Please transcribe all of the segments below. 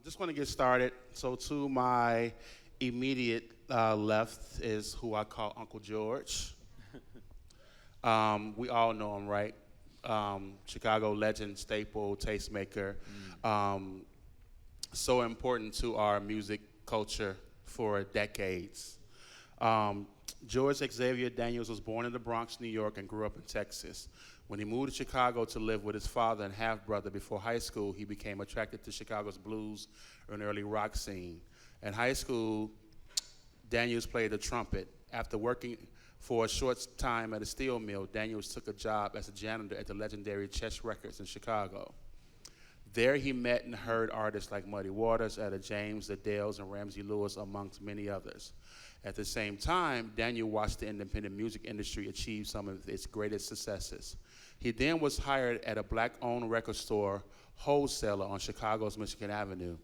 Just want to get started. So to my immediate left is who I call Uncle George. We all know him, right? Chicago legend, staple, tastemaker. Um, so important to our music culture for decades. Um, George Xavier Daniels was born in the Bronx, New York, and grew up in Texas. When he moved to Chicago to live with his father and half-brother before high school, he became attracted to Chicago's blues and early rock scene. In high school, Daniels played the trumpet. After working for a short time at a steel mill, Daniels took a job as a janitor at the legendary Chess Records in Chicago. There he met and heard artists like Muddy Waters, Etta James, the Dells, and Ramsey Lewis, amongst many others. At the same time, Daniel watched the independent music industry achieve some of its greatest successes. He then was hired at a black-owned record store wholesaler on Chicago's Michigan Avenue.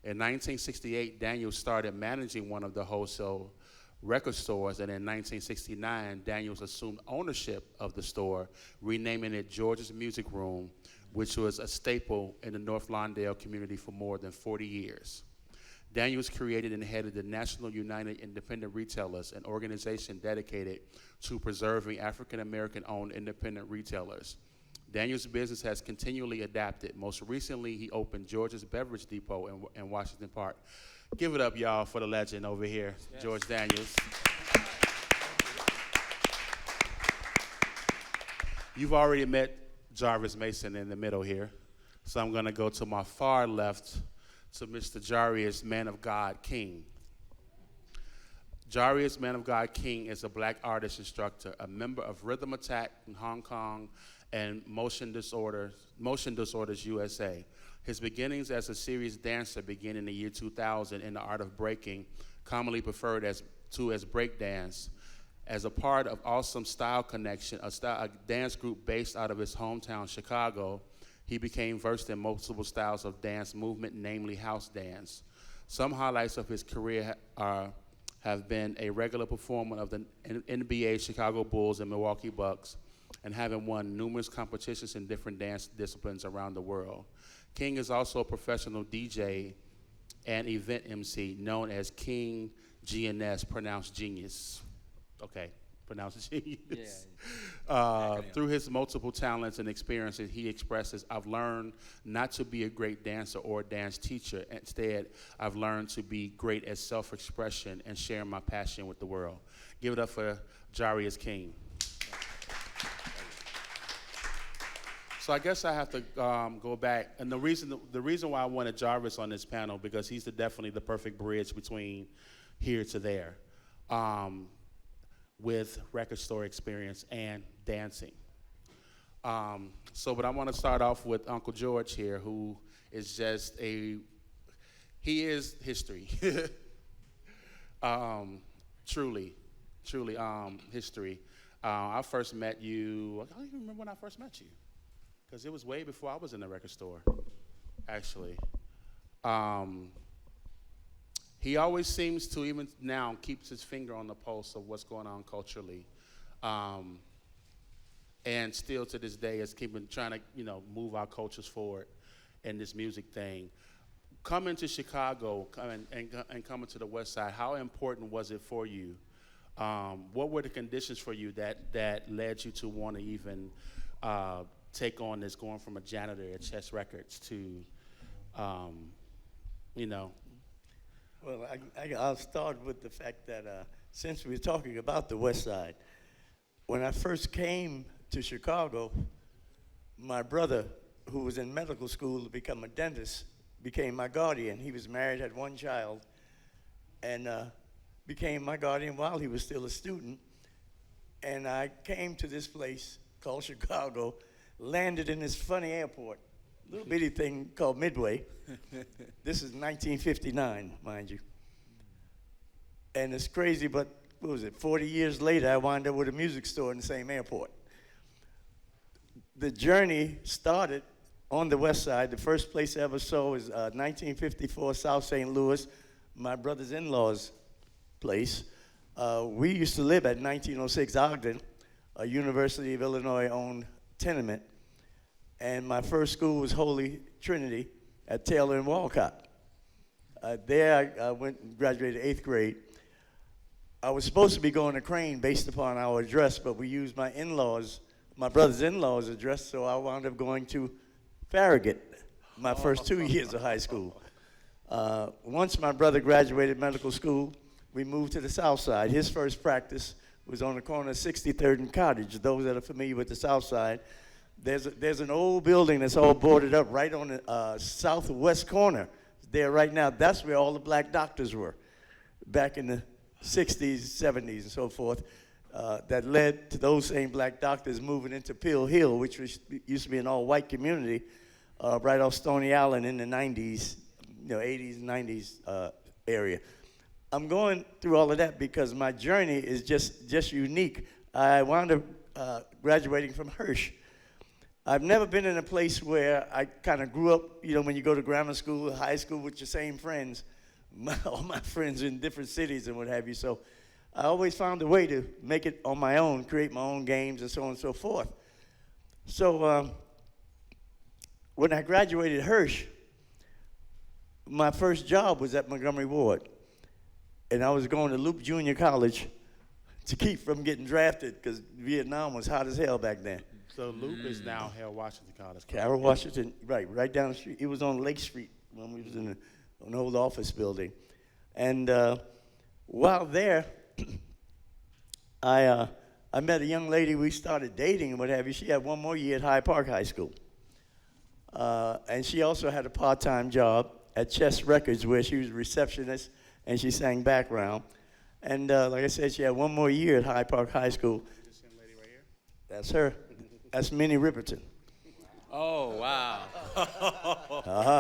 In 1968, Daniel started managing one of the wholesale record stores, and in 1969, Daniels assumed ownership of the store, renaming it George's Music Room, which was a staple in the North Lawndale community for more than 40 years. Daniels created and headed the National United Independent Retailers, an organization dedicated to preserving African-American-owned independent retailers. Daniels' business has continually adapted. Most recently, he opened George's Beverage Depot in Washington Park. Give it up, y'all, for the legend over here, yes. George Daniels. You've already met Jarvis Mason in the middle here, so I'm going to go to my far left to Mr. Jarius Man of God King. Jarius Man of God King is a black artist instructor, a member of Rhythm Attack in Hong Kong and Motion Disorders USA. His beginnings as a serious dancer began in the year 2000 in the art of breaking, commonly referred as breakdance. As a part of Awesome Style Connection, a dance group based out of his hometown, Chicago, he became versed in multiple styles of dance movement, namely house dance. Some highlights of his career have been a regular performer of the NBA Chicago Bulls and Milwaukee Bucks, and having won numerous competitions in different dance disciplines around the world. King is also a professional DJ and event MC known as King GNS, pronounced genius. Okay. Pronounced genius. Yeah. Through his multiple talents and experiences, he expresses, I've learned not to be a great dancer or a dance teacher. Instead, I've learned to be great at self-expression and sharing my passion with the world. Give it up for Jarius King. So I guess I have to go back. And the reason why I wanted Jarvis on this panel, because he's definitely the perfect bridge between here to there. With record store experience and dancing. But I want to start off with Uncle George here, who is just he is history. Truly, history. I first met you, I don't even remember when I first met you, because it was way before I was in the record store, actually. He always seems to, even now, keeps his finger on the pulse of what's going on culturally. And still to this day is trying to, move our cultures forward in this music thing. Coming to Chicago and coming to the West Side, how important was it for you? What were the conditions for you that led you to want to even take on this, going from a janitor at Chess Records to, Well, I'll start with the fact that since we're talking about the West Side, when I first came to Chicago, my brother, who was in medical school to become a dentist, became my guardian. He was married, had one child, and became my guardian while he was still a student. And I came to this place called Chicago, landed in this funny airport, little bitty thing called Midway. This is 1959, mind you. And it's crazy, but what was it, 40 years later, I wound up with a music store in the same airport. The journey started on the West Side. The first place I ever saw was 1954 South St. Louis, my brother's in-laws' place. We used to live at 1906 Ogden, a University of Illinois-owned tenement. And my first school was Holy Trinity at Taylor and Walcott. There I went and graduated 8th grade. I was supposed to be going to Crane based upon our address, but we used my in-laws, my brother's in-laws' address, so I wound up going to Farragut my first 2 years of high school. Once my brother graduated medical school, we moved to the South Side. His first practice was on the corner of 63rd and Cottage. Those that are familiar with the South Side, there's an old building that's all boarded up right on the southwest corner. There right now, that's where all the black doctors were back in the 60s, 70s, and so forth. That led to those same black doctors moving into Pill Hill, which used to be an all-white community right off Stony Island in the 90s, 80s, 90s area. I'm going through all of that because my journey is just unique. I wound up graduating from Hirsch. I've never been in a place where I kind of grew up, when you go to grammar school, high school with your same friends, all my friends in different cities and what have you. So I always found a way to make it on my own, create my own games and so on and so forth. So when I graduated Hirsch, my first job was at Montgomery Ward. And I was going to Loop Junior College to keep from getting drafted because Vietnam was hot as hell back then. So Loop is now Harold Washington College. Harold Washington, right down the street. It was on Lake Street when we was in an old office building. And while there, I met a young lady. We started dating and what have you. She had one more year at Hyde Park High School. And she also had a part-time job at Chess Records where she was a receptionist and she sang background. And like I said, she had one more year at Hyde Park High School. This young lady right here? That's her. That's Minnie Riperton. Oh, wow.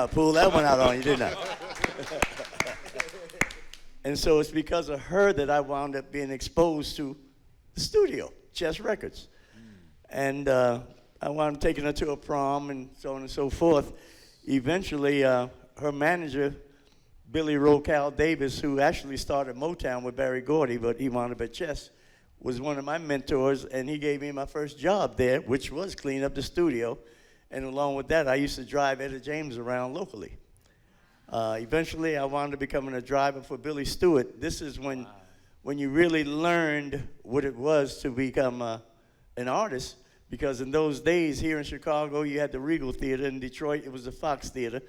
Pulled that one out on you, didn't I? And so it's because of her that I wound up being exposed to the studio, Chess Records. And I wound up taking her to a prom and so on and so forth. Eventually, her manager, Billy Rocal Davis, who actually started Motown with Barry Gordy, but he wound up at Chess, was one of my mentors, and he gave me my first job there, which was clean up the studio. And along with that, I used to drive Etta James around locally. Eventually, I wound up becoming a driver for Billy Stewart. This is when you really learned what it was to become an artist, because in those days here in Chicago, you had the Regal Theater. In Detroit, it was the Fox Theater.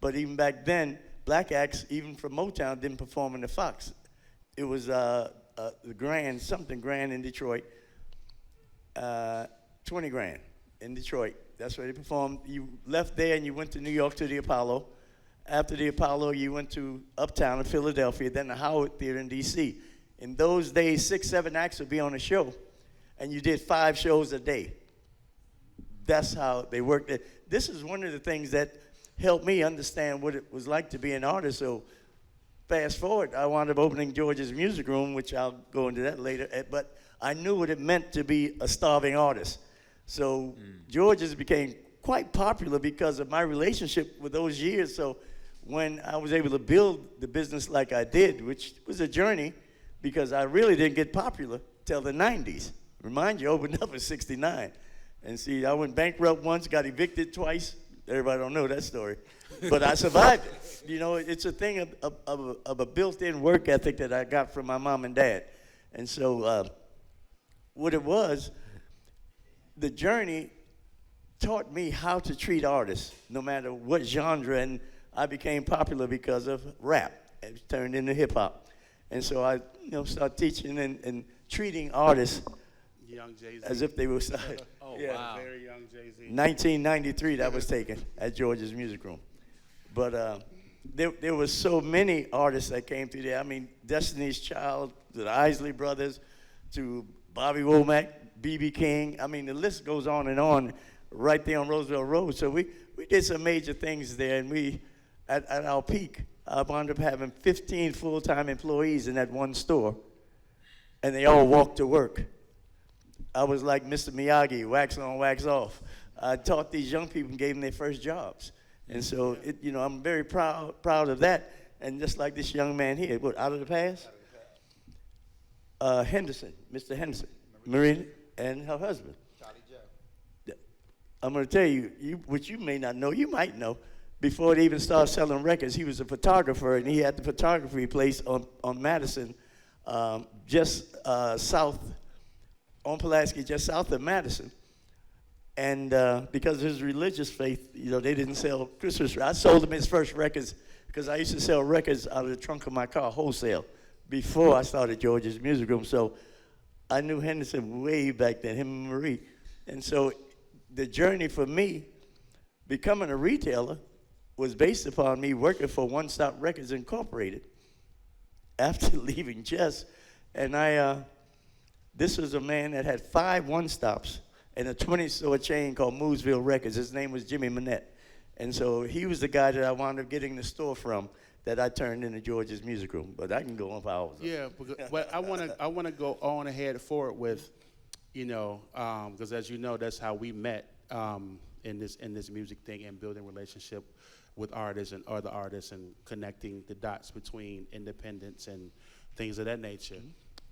But even back then, black acts, even from Motown, didn't perform in the Fox. It was the something grand in Detroit, 20 Grand in Detroit. That's where they performed. You left there and you went to New York to the Apollo. After the Apollo, you went to Uptown in Philadelphia, then the Howard Theater in D.C. In those days, 6, 7 acts would be on a show, and you did 5 shows a day. That's how they worked it. This is one of the things that helped me understand what it was like to be an artist. So fast forward, I wound up opening George's Music Room, which I'll go into that later, but I knew what it meant to be a starving artist. So George's became quite popular because of my relationship with those years. So when I was able to build the business like I did, which was a journey because I really didn't get popular till the 90s. Remind you, I opened up in 69. And see, I went bankrupt once, got evicted twice. Everybody don't know that story. But I survived it. It's a thing of a built-in work ethic that I got from my mom and dad. And so what it was, the journey taught me how to treat artists, no matter what genre, and I became popular because of rap. It turned into hip-hop. And so I started teaching and treating artists Young Jay-Z. as if they were Oh, yeah. wow. Very young Jay-Z. 1993 that was taken at George's Music Room. But there was so many artists that came through there. I mean, Destiny's Child, to the Isley Brothers, to Bobby Womack, B.B. King. I mean, the list goes on right there on Roosevelt Road. So we did some major things there, and we, at our peak, I wound up having 15 full-time employees in that one store, and they all walked to work. I was like Mr. Miyagi, wax on, wax off. I taught these young people and gave them their first jobs. And so, I'm very proud of that. And just like this young man here, out of the past? Henderson, Mr. Henderson, Marina, and her husband. Charlie Joe. I'm going to tell you, what you may not know, you might know, before they even started selling records, he was a photographer, and he had the photography place on Madison, just south, on Pulaski, just south of Madison. And because of his religious faith, you know, they didn't sell Christmas. I sold him his first records because I used to sell records out of the trunk of my car wholesale before I started George's Music Room. So I knew Henderson way back then, him and Marie. And so the journey for me, becoming a retailer, was based upon me working for One Stop Records Incorporated after leaving Jess. And this was a man that had 5 one-stops and a 20-store chain called Mooseville Records. His name was Jimmy Manette. And so he was the guy that I wound up getting the store from that I turned into George's Music Room. But I can go on for hours. Yeah, but I want to go on ahead forward with, you know, because as you know, that's how we met in this music thing and building relationship with artists and other artists and connecting the dots between independence and things of that nature,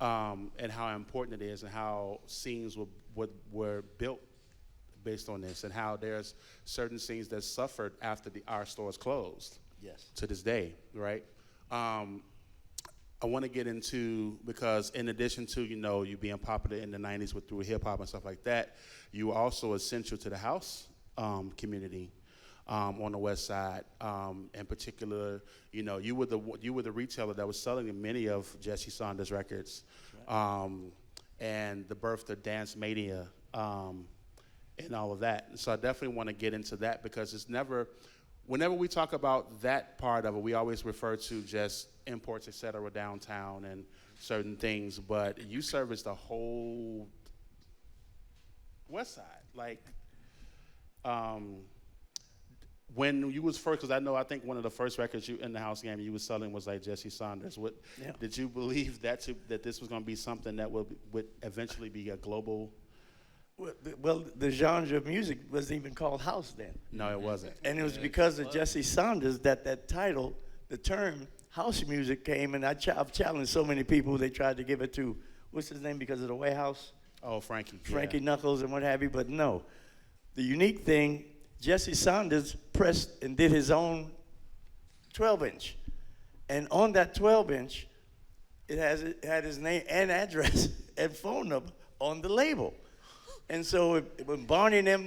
and how important it is and how scenes were built based on this and how there's certain scenes that suffered after our stores closed. Yes. To this day, right? I want to get into, because in addition to, you know, you being popular in the 90s through hip hop and stuff like that, you were also essential to the house community on the West Side. In particular, you know, you were the retailer that was selling many of Jesse Saunders records, and the birth of Dance Mania and all of that. So I definitely want to get into that because it's never. Whenever we talk about that part of it, we always refer to just imports, et cetera, downtown and certain things, but you service the whole West Side. Like, when you was first, because I think one of the first records you in the house game you was selling was like Jesse Saunders. Yeah. Did you believe that this was going to be something that would eventually be a global? Well, the genre of music wasn't even called house then. No, it wasn't. And it was because of Jesse Saunders that title, the term house music came, and I've challenged so many people. They tried to give it to, what's his name, because of the White House? Oh, Frankie. Frankie Yeah. Knuckles and what have you, but no. The unique thing, Jesse Saunders pressed and did his own 12-inch. And on that 12-inch, it had his name and address and phone number on the label. And so when Barney and them,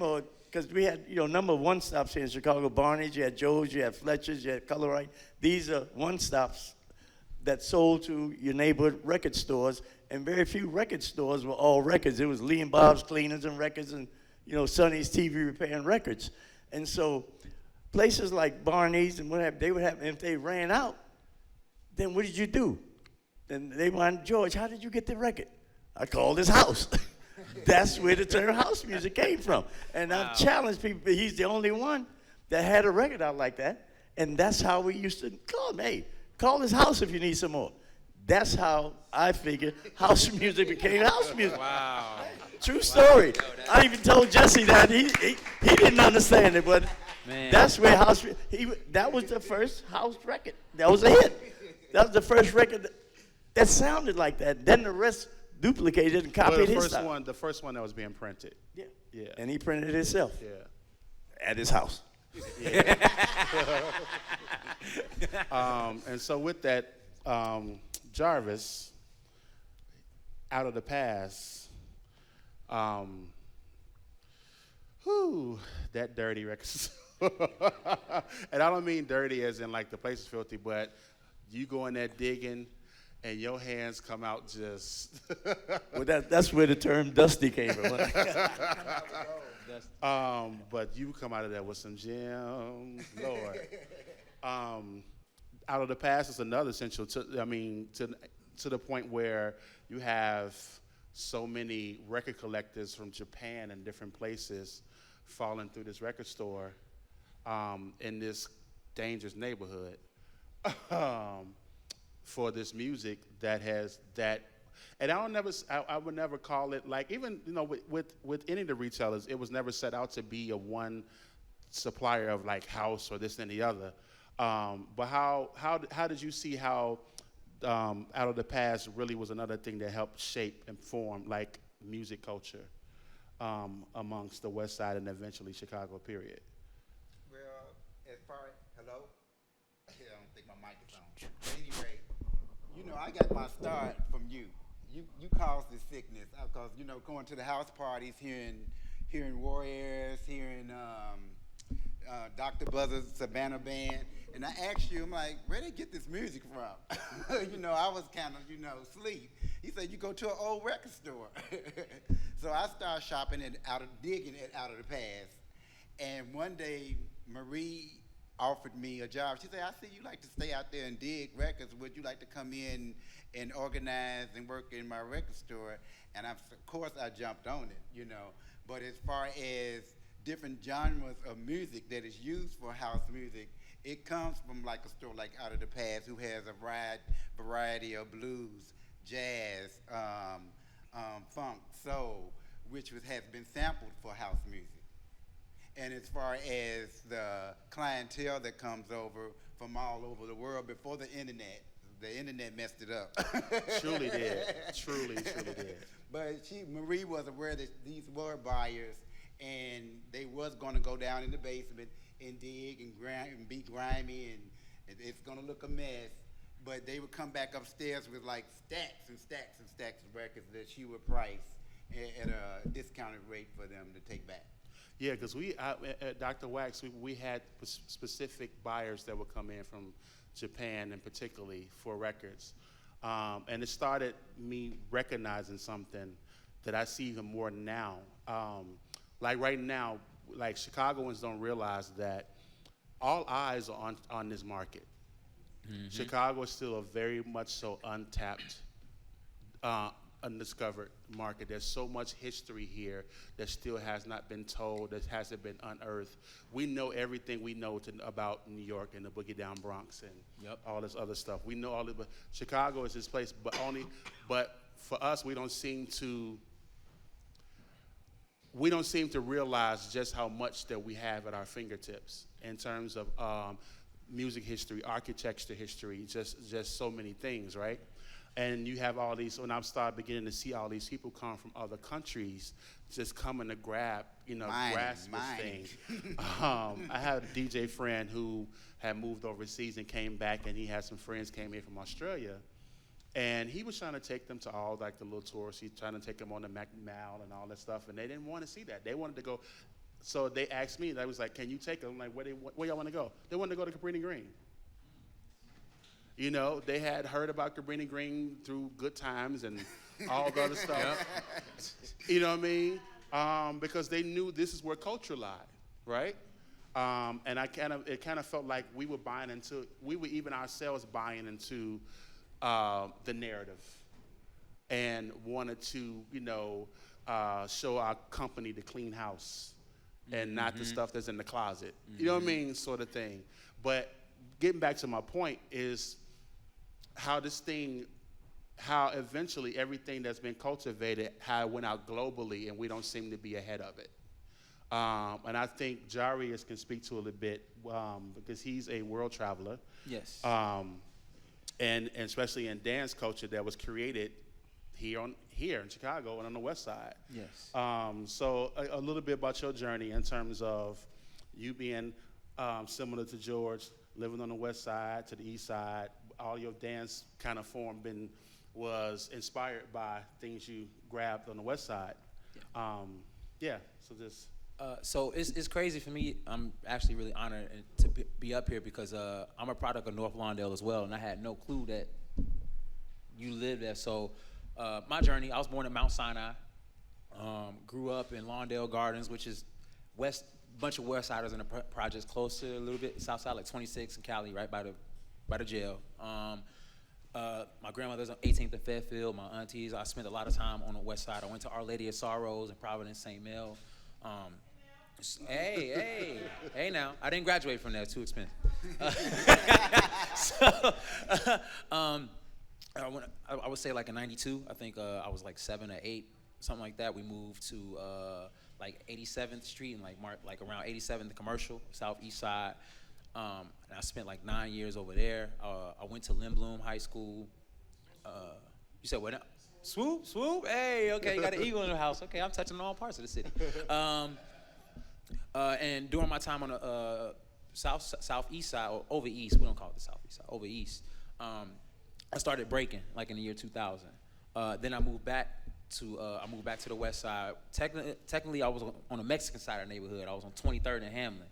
because we had, you know, a number of one-stops here in Chicago, Barney's, you had Joe's, you had Fletcher's, you had Colorite. These are one-stops that sold to your neighborhood record stores, and very few record stores were all records. It was Lee and Bob's Cleaners and Records and, you know, Sonny's TV Repair and Records. And so places like Barney's and what have, they would have, if they ran out, then what did you do? Then they wanted, George, how did you get the record? I called his house. That's where the term house music came from. And I've challenged people, but he's the only one that had a record out like that. And that's how we used to call him. Hey, call his house if you need some more. That's how I figured house music became house music. Wow. True story. I even told Jesse that. He didn't understand it, but Man. that's where that was the first house record. That was a hit. That was the first record that sounded like that. Then the rest duplicated and copied his style. The first one that was being printed. Yeah. Yeah. And he printed it himself Yeah. at his house. And so with that, Jarvis, Out of the Past, that dirty record. And I don't mean dirty as in like the place is filthy, but you go in there digging and your hands come out just. Well, that's where the term dusty came from. But you come out of there with some gems, Lord. Out of the Past is another essential. To the point where you have so many record collectors from Japan and different places falling through this record store in this dangerous neighborhood for this music that has that. And I would never call it like, even, you know, with any of the retailers, it was never set out to be a one supplier of like house or this and the other. But how did you see how Out of the Past really was another thing that helped shape and form like music culture amongst the West Side and eventually Chicago period? Well, as far think my mic is on. But anyway, you know, I got my start from you. You caused the sickness because you know going to the house parties, hearing Warriors, hearing Dr. Buzzard's Savannah Band, and I asked you, I'm like, where they get this music from? You know, I was kind of asleep. He said you go to an old record store. So I started shopping it digging it out of the past. And one day, Marie offered me a job. She said, I see you like to stay out there and dig records. Would you like to come in and organize and work in my record store? And of course, I jumped on it, you know. But as far as different genres of music that is used for house music, it comes from like a store like Out of the Past, who has a variety of blues, jazz, funk, soul, which has been sampled for house music. And as far as the clientele that comes over from all over the world before the internet messed it up. Truly did. Truly did. But Marie was aware that these were buyers, and they was going to go down in the basement and dig and be grimy, and it's going to look a mess. But they would come back upstairs with like stacks and stacks and stacks of records that she would price at a discounted rate for them to take back. Yeah, because at Dr. Wax, we had specific buyers that would come in from Japan, and particularly for records. And it started me recognizing something that I see even more now. Like right now, like Chicagoans don't realize that all eyes are on this market. Mm-hmm. Chicago is still a very much so untapped, undiscovered market. There's so much history here that still has not been told, that hasn't been unearthed. We know everything we know about New York and the Boogie Down Bronx and all this other stuff. We know all of it, but Chicago is this place, but for us, we don't seem to realize just how much that we have at our fingertips in terms of music history, architecture history, just so many things, right? And you have all these, when I started beginning to see all these people come from other countries just coming to grasp this thing. I had a DJ friend who had moved overseas and came back, and he had some friends came in from Australia. And he was trying to take them to all like the little tours. He's trying to take them on the Mall and all that stuff, and they didn't want to see that. They wanted to go. So they asked me, and I was like, can you take them? I'm like, where y'all want to go? They wanted to go to Cabrini Green. You know, they had heard about Cabrini Green through Good Times and all the other stuff. You know what I mean? Because they knew this is where culture lied, right? And it kind of felt like we were even ourselves buying into the narrative, and wanted to, show our company the clean house and not the stuff that's in the closet. You know what I mean? Sort of thing. But getting back to my point is how eventually everything that's been cultivated, how it went out globally, and we don't seem to be ahead of it. And I think Jarius can speak to it a little bit because he's a world traveler. Yes. And especially in dance culture that was created here in Chicago and on the West Side. Yes. So a little bit about your journey in terms of you being similar to George, living on the West Side to the East Side. All your dance kind of form was inspired by things you grabbed on the West Side. Yeah. So it's crazy for me. I'm actually really honored to be up here because I'm a product of North Lawndale as well, and I had no clue that you lived there. So my journey, I was born in Mount Sinai, grew up in Lawndale Gardens, which is bunch of West Siders in the projects close to a little bit South Side, like 26 in Cali, right by the jail. My grandmother's on 18th and Fairfield. My aunties, I spent a lot of time on the West Side. I went to Our Lady of Sorrows in Providence, St. Mel. Hey now, I didn't graduate from there, too expensive. I would say like in 92, I think I was like 7 or 8, something like that. We moved to like 87th Street and like around 87th Commercial, Southeast Side. And I spent like 9 years over there. I went to Lindblom High School. You said what now? Swoop? Hey, okay, you got an eagle in the house. Okay, I'm touching all parts of the city. And during my time on the southeast side, or over east. We don't call it the southeast side. Over east. I started breaking like in the year 2000. Then I moved back to the west side. Technically, I was on the Mexican side of the neighborhood. I was on 23rd and Hamlin,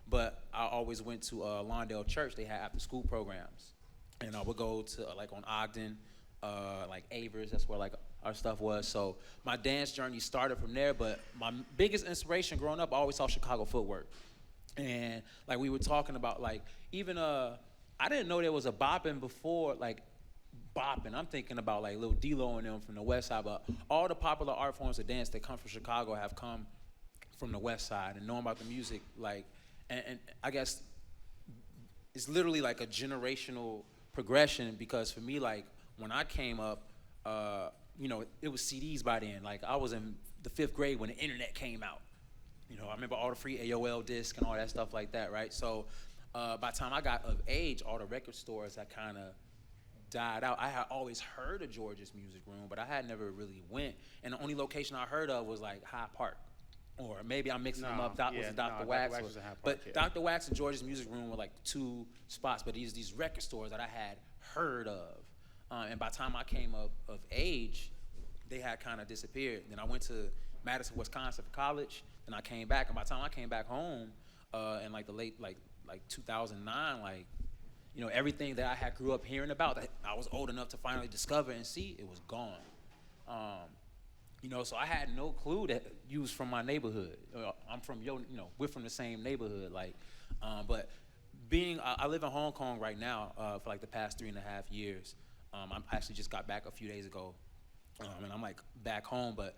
but I always went to Lawndale Church. They had after school programs, and I would go to like on Ogden, like Avers. That's where like our stuff was. So my dance journey started from there. But my biggest inspiration growing up, I always saw Chicago Footwork, and like we were talking about, like even I didn't know there was a bopping before, like bopping. I'm thinking about like Lil D-Lo and them from the west side, but all the popular art forms of dance that come from Chicago have come from the west side. And knowing about the music, like, and I guess it's literally like a generational progression, because for me, like when I came up, you know, it was CDs by then. Like I was in the 5th grade when the internet came out. You know, I remember all the free AOL discs and all that stuff like that, right? So by the time I got of age, all the record stores that kind of died out. I had always heard of George's Music Room, but I had never really went. And the only location I heard of was like Hyde Park. Or maybe I'm mixing them up. Was it Dr. Wax? was in Hyde Park, But yeah. Dr. Wax and George's Music Room were like 2 spots, but these record stores that I had heard of. And by the time I came up of age, they had kind of disappeared. Then I went to Madison, Wisconsin for college. Then I came back, and by the time I came back home in like the late like 2009, like, you know, everything that I had grew up hearing about, that I was old enough to finally discover and see, it was gone. You know, so I had no clue that you was from my neighborhood. I'm from we're from the same neighborhood. Like, but I live in Hong Kong right now for like the past 3.5 years. I actually just got back a few days ago, and I'm like back home. But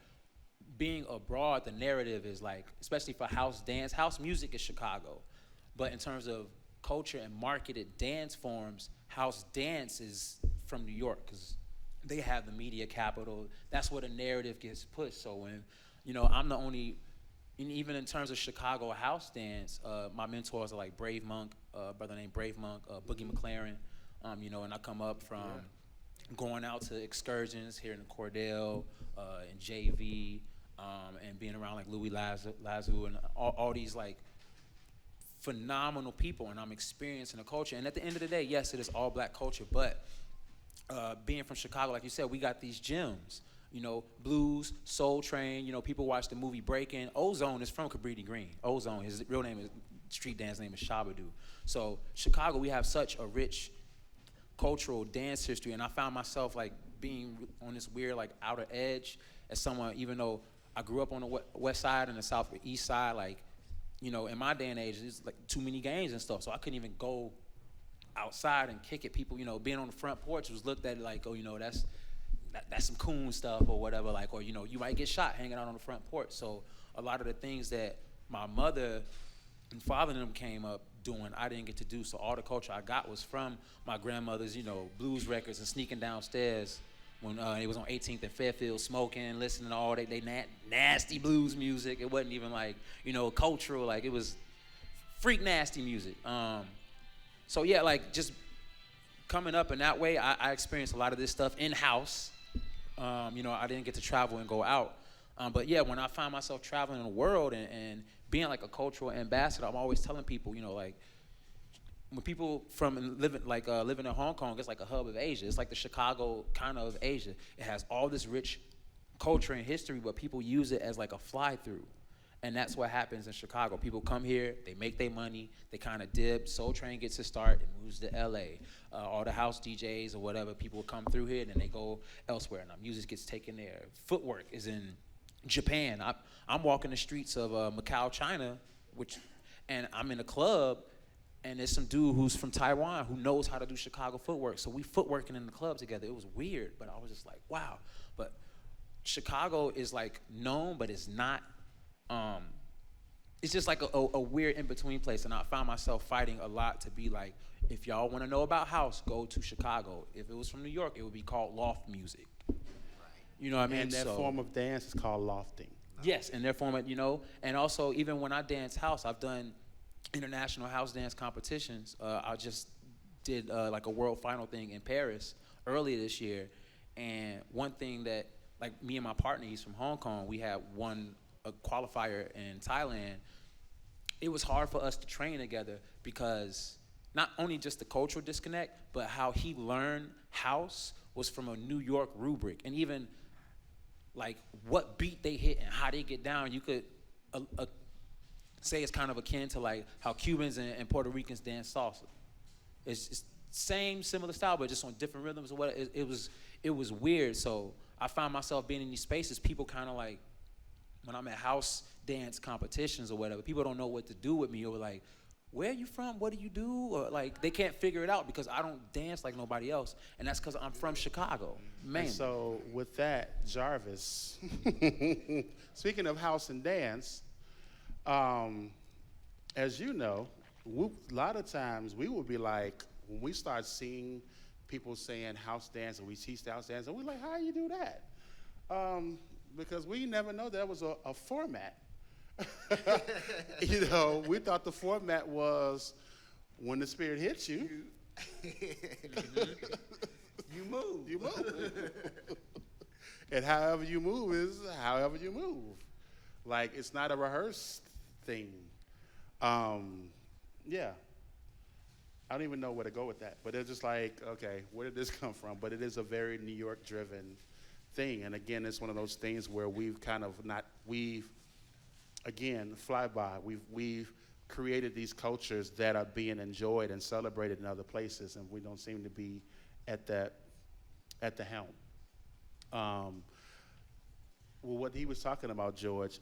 being abroad, the narrative is like, especially for house dance, house music is Chicago, but in terms of culture and marketed dance forms, house dance is from New York, because they have the media capital. That's where the narrative gets pushed. So when, you know, I'm the only, and even in terms of Chicago house dance, my mentors are like Brave Monk, brother named Brave Monk, Boogie McLaren, you know, and I come up from going out to excursions here in Cordell and JV, and being around like Louis Lazu and all these like phenomenal people, and I'm experiencing the culture. And at the end of the day, yes, it is all black culture, but being from Chicago, like you said, we got these gems, you know, blues, Soul Train, you know, people watch the movie Breakin'. Ozone is from Cabrini Green. Ozone, his real name is, street dance name is Shabadoo. So Chicago, we have such a rich cultural dance history, and I found myself like being on this weird like outer edge as someone, even though I grew up on the west side and the southeast side, like, you know, in my day and age, it's like too many games and stuff, so I couldn't even go outside and kick it. People, you know, being on the front porch was looked at like, oh, you know, that's some coon stuff or whatever, like, or, you know, you might get shot hanging out on the front porch. So a lot of the things that my mother and father and them came up doing, I didn't get to do. So all the culture I got was from my grandmother's, you know, blues records, and sneaking downstairs when it was on 18th and Fairfield, smoking, listening to all they nasty blues music. It wasn't even like, you know, cultural, like it was freak nasty music. So yeah, like just coming up in that way, I experienced a lot of this stuff in-house. You know, I didn't get to travel and go out. But yeah, when I find myself traveling in the world and being like a cultural ambassador, I'm always telling people, you know, like when people from living in Hong Kong, it's like a hub of Asia. It's like the Chicago kind of Asia. It has all this rich culture and history, but people use it as like a fly-through. And that's what happens in Chicago. People come here, they make their money, they kind of dip. Soul Train gets a start and moves to LA. All the house DJs or whatever, people come through here and then they go elsewhere, and our music gets taken there. Footwork is in Japan. I'm walking the streets of Macau, China, and I'm in a club, and there's some dude who's from Taiwan who knows how to do Chicago footwork. So we footworking in the club together. It was weird, but I was just like, wow. But Chicago is like known, but it's not. It's just like a weird in-between place, and I found myself fighting a lot to be like, if y'all want to know about house, go to Chicago. If it was from New York, it would be called loft music. You know what I mean? And that form of dance is called lofting. Yes, and their format, you know, and also even when I dance house, I've done international house dance competitions. I just did like a world final thing in Paris earlier this year, and one thing that, like me and my partner, he's from Hong Kong, we had won a qualifier in Thailand it was hard for us to train together because not only just the cultural disconnect, but how he learned house was from a New York rubric. And even like what beat they hit and how they get down, you could say it's kind of akin to like how Cubans and Puerto Ricans dance salsa. It's same, similar style, but just on different rhythms. Or what it was weird. So I found myself being in these spaces, people kind of like, when I'm at house dance competitions or whatever, people don't know what to do with me, or like, where are you from? What do you do? Or like, they can't figure it out because I don't dance like nobody else. And that's because I'm from Chicago, man. And so with that, Jarvis, speaking of house and dance, as you know, a lot of times we would be like, when we start seeing people saying house dance and we teach the house dance, and we're like, how do you do that? Because we never know that was a format. You know, we thought the format was when the spirit hits you, You move. you move. And however you move is however you move. Like, it's not a rehearsed thing. Yeah. I don't even know where to go with that. But it's just like, okay, where did this come from? But it is a very New York-driven thing. And again, it's one of those things where we've kind of again, flyby. We've created these cultures that are being enjoyed and celebrated in other places, and we don't seem to be at the helm. Well, what he was talking about, George,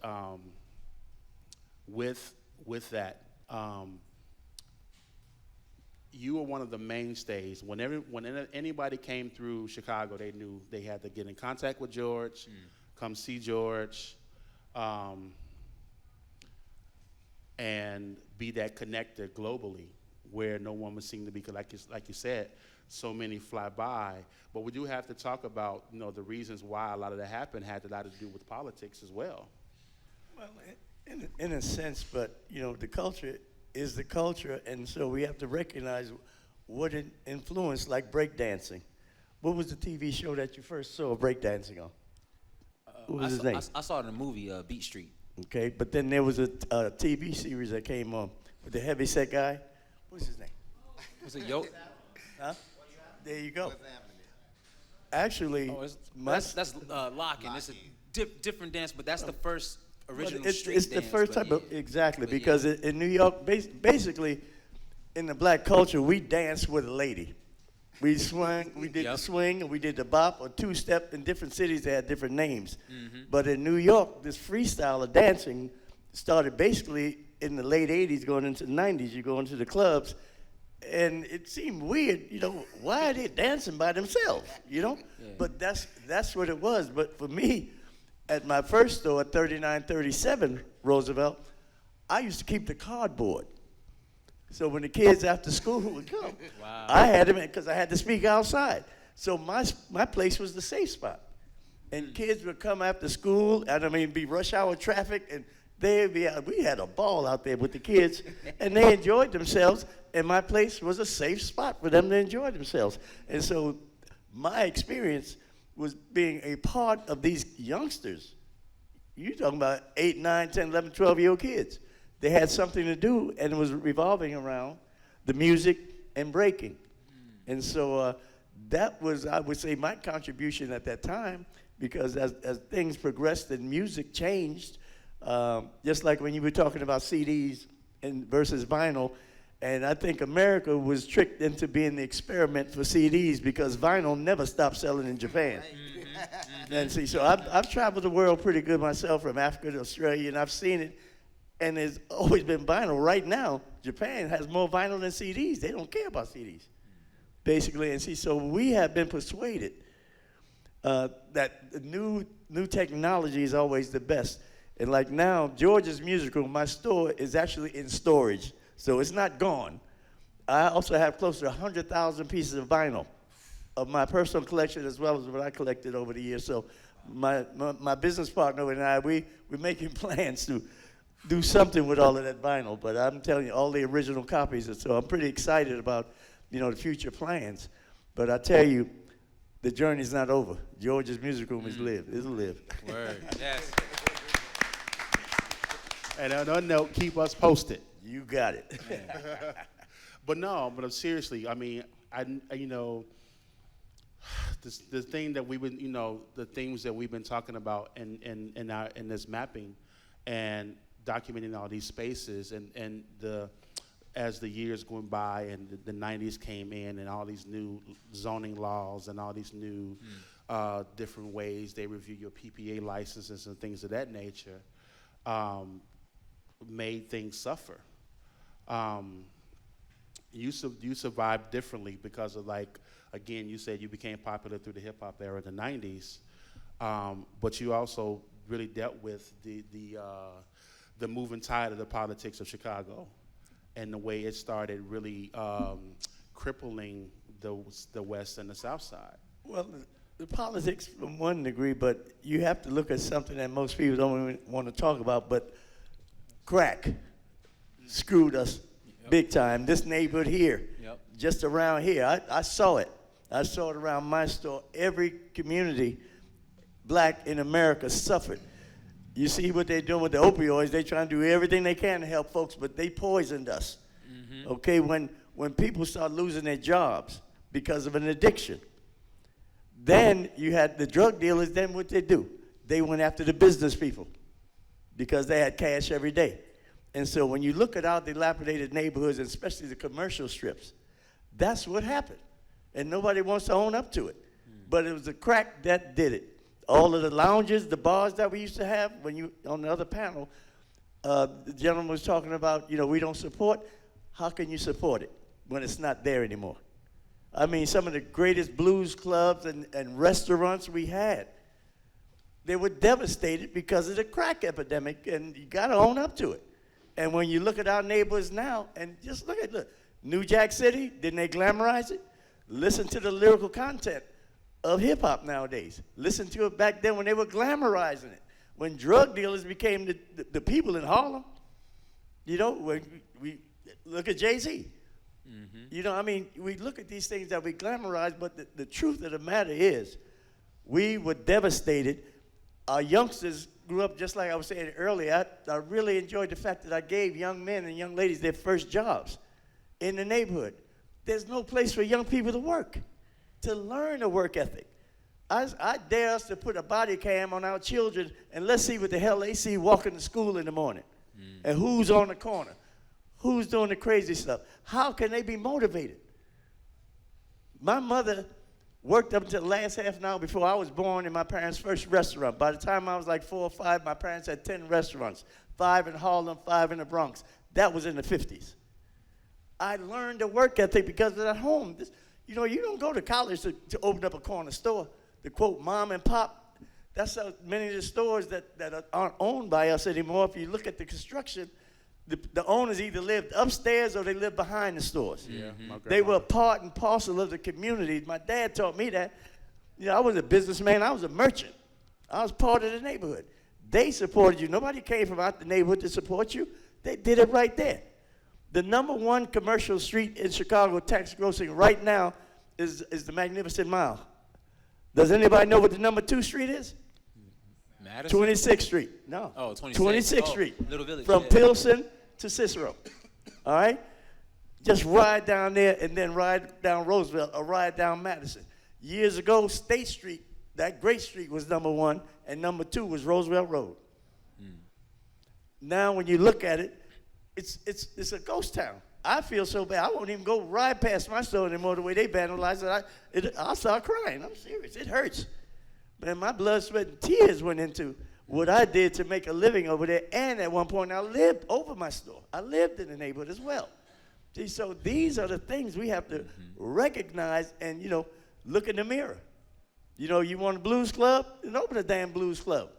with that, you were one of the mainstays. When anybody came through Chicago, they knew they had to get in contact with George, come see George, and be that connector globally, where no one would seem to be, like you said, so many fly by. But we do have to talk about, the reasons why a lot of that happened had a lot to do with politics as well. Well, in a sense, but the culture is the culture, and so we have to recognize what it influenced, like breakdancing. What was the TV show that you first saw breakdancing on? What was his name? I saw it in the movie Beat Street. Okay, but then there was a TV series that came on with the heavyset guy. What's his name? Was it Yo? Huh? There you go. What's happening? Actually, That's locking. It's a different dance, but that's the first original street it's dance. the first but type of, yeah. exactly, But because yeah. in New York, basically, in the black culture, we danced with a lady. We swung, we did the Yep. swing, and we did the bop or two-step. In different cities, they had different names. Mm-hmm. But in New York, this freestyle of dancing started basically in the late 80s, going into the 90s. You go into the clubs, and it seemed weird, why are they dancing by themselves, Yeah. But that's what it was. But for me, at my first store at 3937 Roosevelt, I used to keep the cardboard. So when the kids after school would come, Wow. I had them because I had to speak outside. So my place was the safe spot. And kids would come after school, and be rush hour traffic, and we had a ball out there with the kids, and they enjoyed themselves, and my place was a safe spot for them to enjoy themselves. And so my experience was being a part of these youngsters. You're talking about 8, 9, 10, 11, 12-year-old kids. They had something to do, and it was revolving around the music and breaking. And so that was, I would say, my contribution at that time, because as things progressed and music changed, just like when you were talking about CDs versus vinyl, and I think America was tricked into being the experiment for CDs because vinyl never stopped selling in Japan. And see, so I've traveled the world pretty good myself, from Africa to Australia, and I've seen it, and there's always been vinyl. Right now, Japan has more vinyl than CDs. They don't care about CDs, basically. And see, so we have been persuaded that the new technology is always the best. And like now, George's Music Room, my store is actually in storage, so it's not gone. I also have close to 100,000 pieces of vinyl of my personal collection, as well as what I collected over the years. So my business partner and I, we're making plans to do something with all of that vinyl. But I'm telling you, all the original copies. And so I'm pretty excited about, the future plans. But I tell you, the journey's not over. George's Music Room is live. It'll live. Word. Yes. And on that note, keep us posted. You got it. But no, but seriously, I mean, you know, the thing that we've been, you know, the things that we've been talking about in this mapping and documenting all these spaces and as the years going by and the 90s came in and all these new zoning laws and all these new different ways they review your PPA licenses and things of that nature, made things suffer. You survived differently because of, like, again, you said you became popular through the hip hop era in the 90s, but you also really dealt with the moving tide of the politics of Chicago and the way it started really crippling the West and the South Side. Well, the politics from one degree, but you have to look at something that most people don't even want to talk about, but crack screwed us big time. This neighborhood here, just around here, I saw it. I saw it around my store. Every community, black in America, suffered. You see what they're doing with the opioids. They're trying to do everything they can to help folks, but they poisoned us. Okay, when people start losing their jobs because of an addiction, then you had the drug dealers. Then what they do? They went after the business people because they had cash every day. And so when you look at our dilapidated neighborhoods, and especially the commercial strips, that's what happened. And nobody wants to own up to it. But it was the crack that did it. All of the lounges, the bars that we used to have, when you, on the other panel, the gentleman was talking about, you know, we don't support. How can you support it when it's not there anymore? I mean, some of the greatest blues clubs and restaurants we had, they were devastated because of the crack epidemic, and you got to own up to it. And when you look at our neighbors now, and just look, New Jack City, didn't they glamorize it? Listen to the lyrical content of hip-hop nowadays. Listen to it back then when they were glamorizing it. When drug dealers became the people in Harlem. You know, when we look at Jay-Z. You know, I mean, we look at these things that we glamorize, but the truth of the matter is we were devastated. Our youngsters grew up, just like I was saying earlier. I really enjoyed the fact that I gave young men and young ladies their first jobs in the neighborhood. There's no place for young people to work, to learn a work ethic. I dare us to put a body cam on our children and let's see what the hell they see walking to school in the morning. And who's on the corner, who's doing the crazy stuff. How can they be motivated? My mother worked up until the last half an hour before I was born in my parents' first restaurant. By the time I was like 4 or 5, my parents had 10 restaurants, 5 in Harlem, 5 in the Bronx. That was in the 50s. I learned a work ethic because of at home. You know, you don't go to college to open up a corner store. To quote mom and pop, that's how many of the stores that aren't owned by us anymore. If you look at the construction, the owners either lived upstairs or they lived behind the stores. Yeah, They were part and parcel of the community. My dad taught me that. You know, I was a businessman. I was a merchant. I was part of the neighborhood. They supported you. Nobody came from out the neighborhood to support you. They did it right there. The #1 commercial street in Chicago, tax grossing right now, is the Magnificent Mile. Does anybody know what the #2 street is? Madison? 26th Street. No. Oh, 26th. 26th Oh, Street. Little Village, From yeah. Pilsen to Cicero. All right? Just ride down there and then ride down Roosevelt or ride down Madison. Years ago, State Street, that great street, was #1, and #2 was Roosevelt Road. Now, when you look at it, it's a ghost town. I feel so bad. I won't even go ride past my store anymore the way they vandalize it. I'll start crying. I'm serious. It hurts. Man, my blood, sweat, and tears went into what I did to make a living over there. And at one point, I lived over my store. I lived in the neighborhood as well. See, so these are the things we have to recognize and, you know, look in the mirror. You know, you want a blues club? Then open a damn blues club.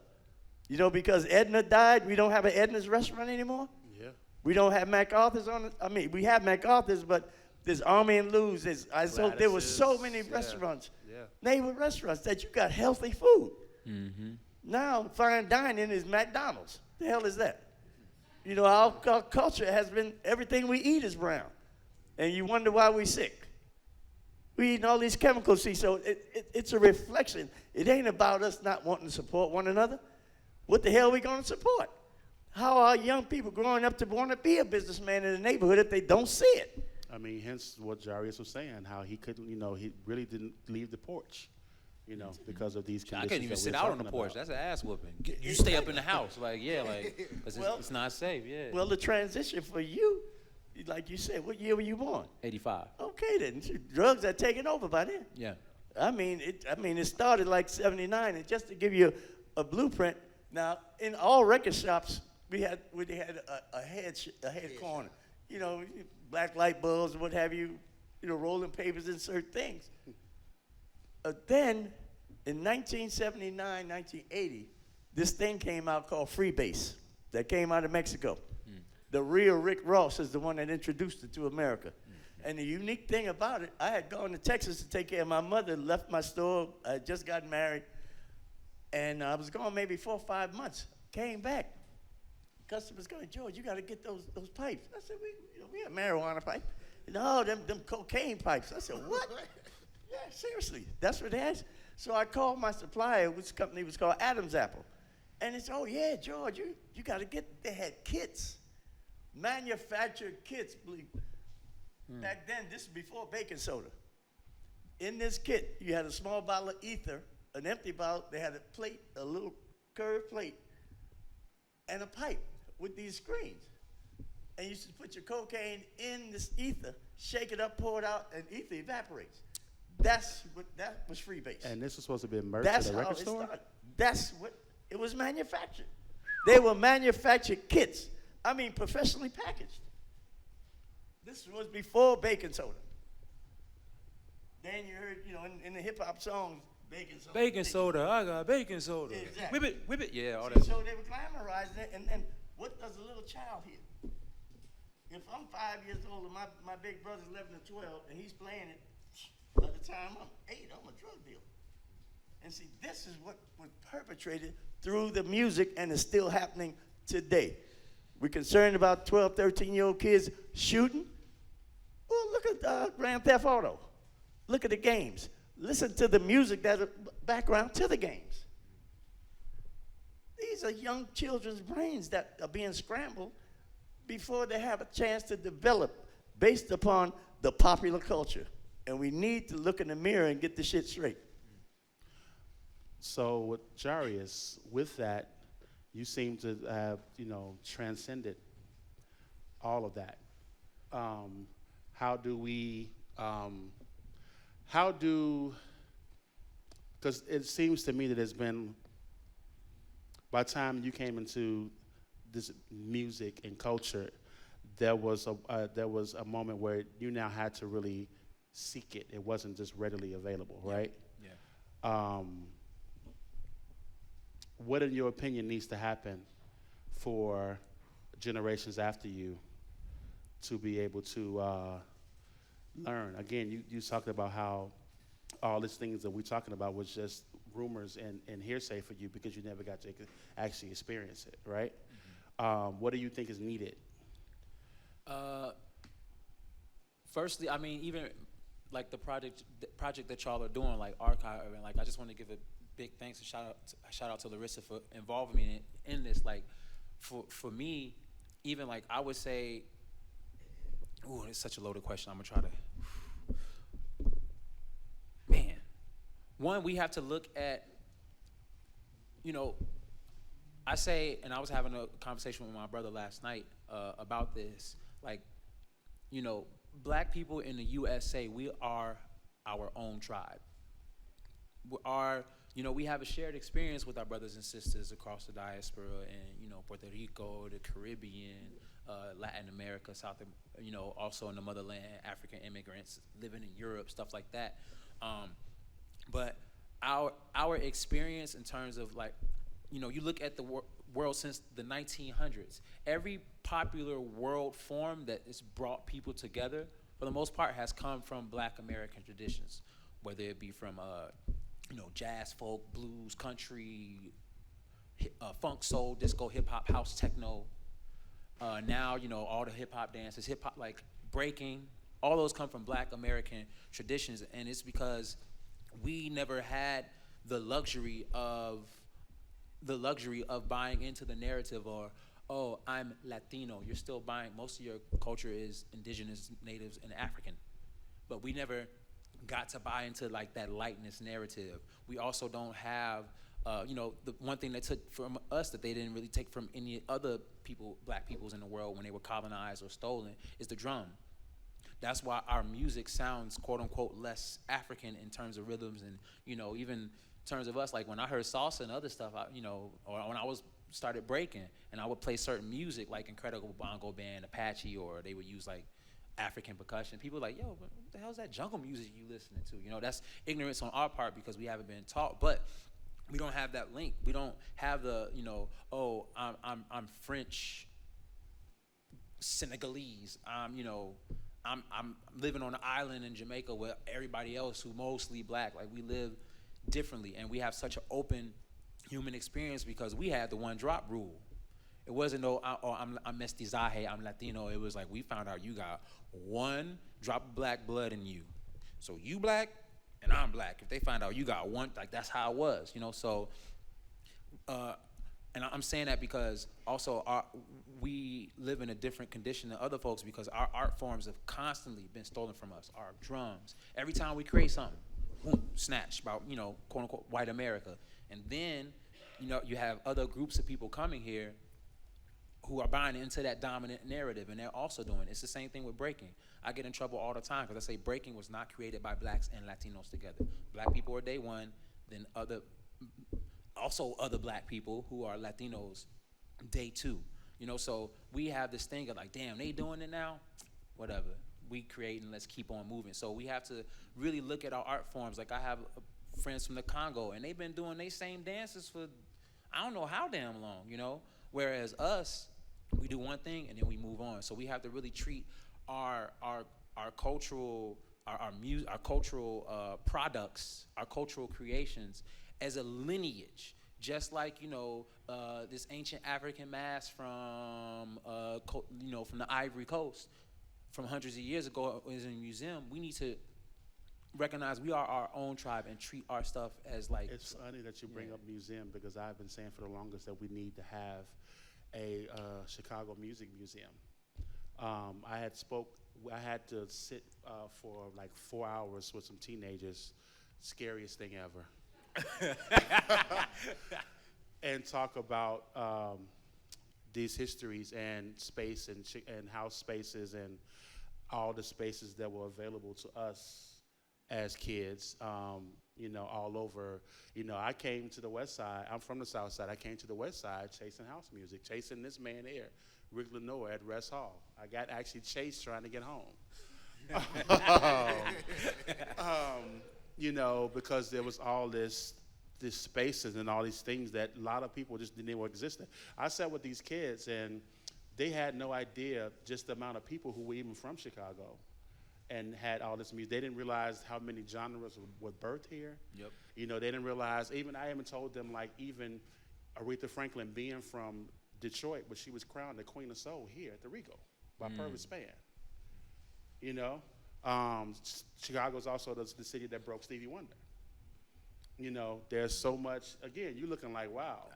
You know, because Edna died, we don't have an Edna's restaurant anymore. Yeah. We don't have MacArthur's on it. I mean, we have MacArthur's, but there's Army and Lou's. There were so many restaurants, neighborhood restaurants, that you got healthy food. Now, fine dining is McDonald's. The hell is that? You know, our culture has been, everything we eat is brown. And you wonder why we're sick. We eating all these chemicals, see, so it's a reflection. It ain't about us not wanting to support one another. What the hell are we going to support? How are young people growing up to want to be a businessman in the neighborhood if they don't see it? I mean, hence what Jarius was saying, how he couldn't, he really didn't leave the porch, because of these I conditions. couldn't even that sit we're out on the talking porch. about. That's an ass whooping. You stay up in the house, because Well- it's not safe. Yeah. Well, the transition for you, like you said, what year were you born? 85. Okay, then drugs are taking over by then. Yeah. It started like '79, and just to give you a blueprint. Now, in all record shops, they had a head corner. Black light bulbs, what have you. Rolling papers, insert things. Then, in 1979, 1980, this thing came out called Freebase that came out of Mexico. The real Rick Ross is the one that introduced it to America. And the unique thing about it, I had gone to Texas to take care of my mother, left my store, I had just gotten married, and I was gone maybe 4 or 5 months. Came back. Customers going, George, you got to get those pipes. I said, we have marijuana pipe. No, them cocaine pipes. I said, what? Yeah, seriously. That's what they asked. So I called my supplier, which company was called Adam's Apple. And it's, oh, yeah, George, you got to get, they had kits, manufactured kits. Back then, this is before baking soda. In this kit, you had a small bottle of ether, an empty bottle. They had a plate, a little curved plate, and a pipe with these screens. And you used to put your cocaine in this ether, shake it up, pour it out, and ether evaporates. That was Freebase. And this was supposed to be merch That's at the how record it store? started. That's what it was manufactured. They were manufactured kits. Professionally packaged. This was before baking soda. Then you heard, in the hip hop songs, baking soda. Baking soda. I got baking soda. Exactly. Whip it. Yeah, all that. So they were glamorizing it, and then what does a little child hear? If I'm 5 years old and my big brother's 11 or 12 and he's playing it, by the time I'm 8, I'm a drug dealer. And see, this is what was perpetrated through the music and is still happening today. We're concerned about 12, 13-year-old kids shooting. Well, look at Grand Theft Auto. Look at the games. Listen to the music that's background to the games. These are young children's brains that are being scrambled before they have a chance to develop based upon the popular culture. And we need to look in the mirror and get this shit straight. So with Jarius, with that, you seem to have, transcended all of that. Because it seems to me that it's been, by the time you came into this music and culture, there was a moment where you now had to really seek it. It wasn't just readily available, right? Yeah. What, in your opinion, needs to happen for generations after you to be able to learn? Again, you talked about how all these things that we're talking about was just rumors and hearsay for you because you never got to actually experience it, right? Mm-hmm. What do you think is needed? Firstly, even like the project that y'all are doing, like Archive, and like I just want to give a big thanks and shout out to Larissa for involving me in this. Like, for me, even like I would say, ooh, it's such a loaded question. I'm gonna try to. Man, one, we have to look at, I say, and I was having a conversation with my brother last night about this. Like, Black people in the USA, we are our own tribe. We have a shared experience with our brothers and sisters across the diaspora in, Puerto Rico, the Caribbean, Latin America, also in the motherland, African immigrants living in Europe, stuff like that. But our experience in terms of you look at the world since the 1900s, every popular world form that has brought people together, for the most part, has come from Black American traditions, whether it be from jazz, folk, blues, country, funk, soul, disco, hip hop, house, techno. Now, all the hip hop dances, hip hop, like breaking, all those come from Black American traditions, and it's because we never had the luxury of buying into the narrative or oh, I'm Latino. You're still buying, most of your culture is indigenous, natives, and African. But we never got to buy into like that lightness narrative. We also don't have, the one thing they took from us that they didn't really take from any other people, black peoples in the world when they were colonized or stolen, is the drum. That's why our music sounds quote unquote less African in terms of rhythms and, even in terms of us, like when I heard salsa and other stuff, or when I started breaking and I would play certain music like Incredible Bongo Band, Apache, or they would use like African percussion. People were like, yo, what the hell is that jungle music you listening to? That's ignorance on our part because we haven't been taught, but we don't have that link. We don't have the, oh, I'm French, Senegalese. I'm living on an island in Jamaica with everybody else who mostly black. Like we live differently, and we have such an open human experience because we had the one drop rule. It wasn't no, I'm mestizaje, I'm Latino. It was like we found out you got one drop of black blood in you. So you black and I'm black. If they find out you got one, like that's how it was, So, and I'm saying that because also we live in a different condition than other folks because our art forms have constantly been stolen from us. Our drums. Every time we create something, boom, snatch about, quote unquote, white America. And then, you have other groups of people coming here who are buying into that dominant narrative, and they're also doing it. It's the same thing with breaking. I get in trouble all the time because I say breaking was not created by blacks and Latinos together. Black people are day one, then other black people who are Latinos day two. So we have this thing of like, damn, they doing it now? Whatever. We create and let's keep on moving. So we have to really look at our art forms. Like I have friends from the Congo, and they've been doing they same dances for I don't know how damn long, Whereas us, we do one thing and then we move on. So we have to really treat our cultural our cultural products, our cultural creations as a lineage. Just like this ancient African mask from from the Ivory Coast, from hundreds of years ago is in a museum. We need to recognize we are our own tribe and treat our stuff as like. It's funny that you bring up museum because I've been saying for the longest that we need to have a Chicago Music Museum. I had to sit for like 4 hours with some teenagers, scariest thing ever, and talk about these histories and space and house spaces and all the spaces that were available to us as kids, all over. I came to the West Side. I'm from the South Side. I came to the West Side chasing house music, chasing this man here, Rick Lenoir at Rest Hall. I got actually chased trying to get home. Because there was all these spaces and all these things that a lot of people just didn't even exist. I sat with these kids, and they had no idea just the amount of people who were even from Chicago and had all this music. They didn't realize how many genres were birthed here. Yep. They didn't realize, I even told them, like, even Aretha Franklin being from Detroit, but she was crowned the Queen of Soul here at the Regal by Purvis Spann. Chicago's also the city that broke Stevie Wonder. There's so much. Again, you're looking like, wow.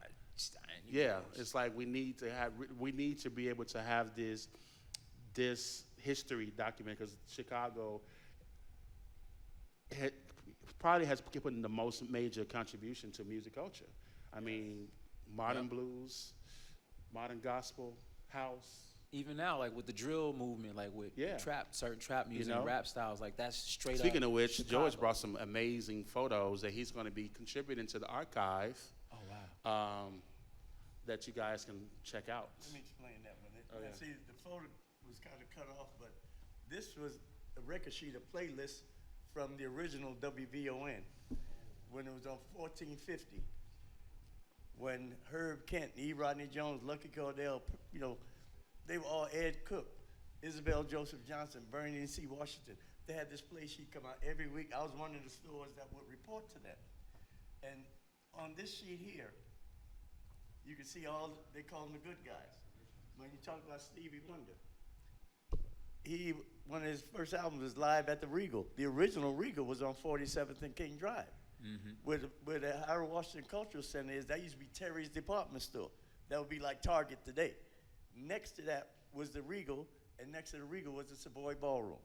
Yeah, it's like we need to be able to have this history document because Chicago probably has put in the most major contribution to music culture. I mean, modern blues, modern gospel, house. Even now, like with the drill movement, like with certain trap music, and rap styles, like that's straight up. Speaking of which, Chicago. George brought some amazing photos that he's going to be contributing to the archive. Oh wow! That you guys can check out. Let me explain that one. See, the photo was kind of cut off, but this was a record sheet, a playlist from the original WVON when it was on 1450. When Herb Kent, E. Rodney Jones, Lucky Cordell, they were all Ed Cook, Isabel Joseph Johnson, Barney and C. Washington. They had this play sheet come out every week. I was one of the stores that would report to that. And on this sheet here, you can see they call them the good guys. When you talk about Stevie Wonder, one of his first albums was live at the Regal. The original Regal was on 47th and King Drive. Where the Harold Washington Cultural Center is, that used to be Terry's department store. That would be like Target today. Next to that was the Regal, and next to the Regal was the Savoy Ballroom.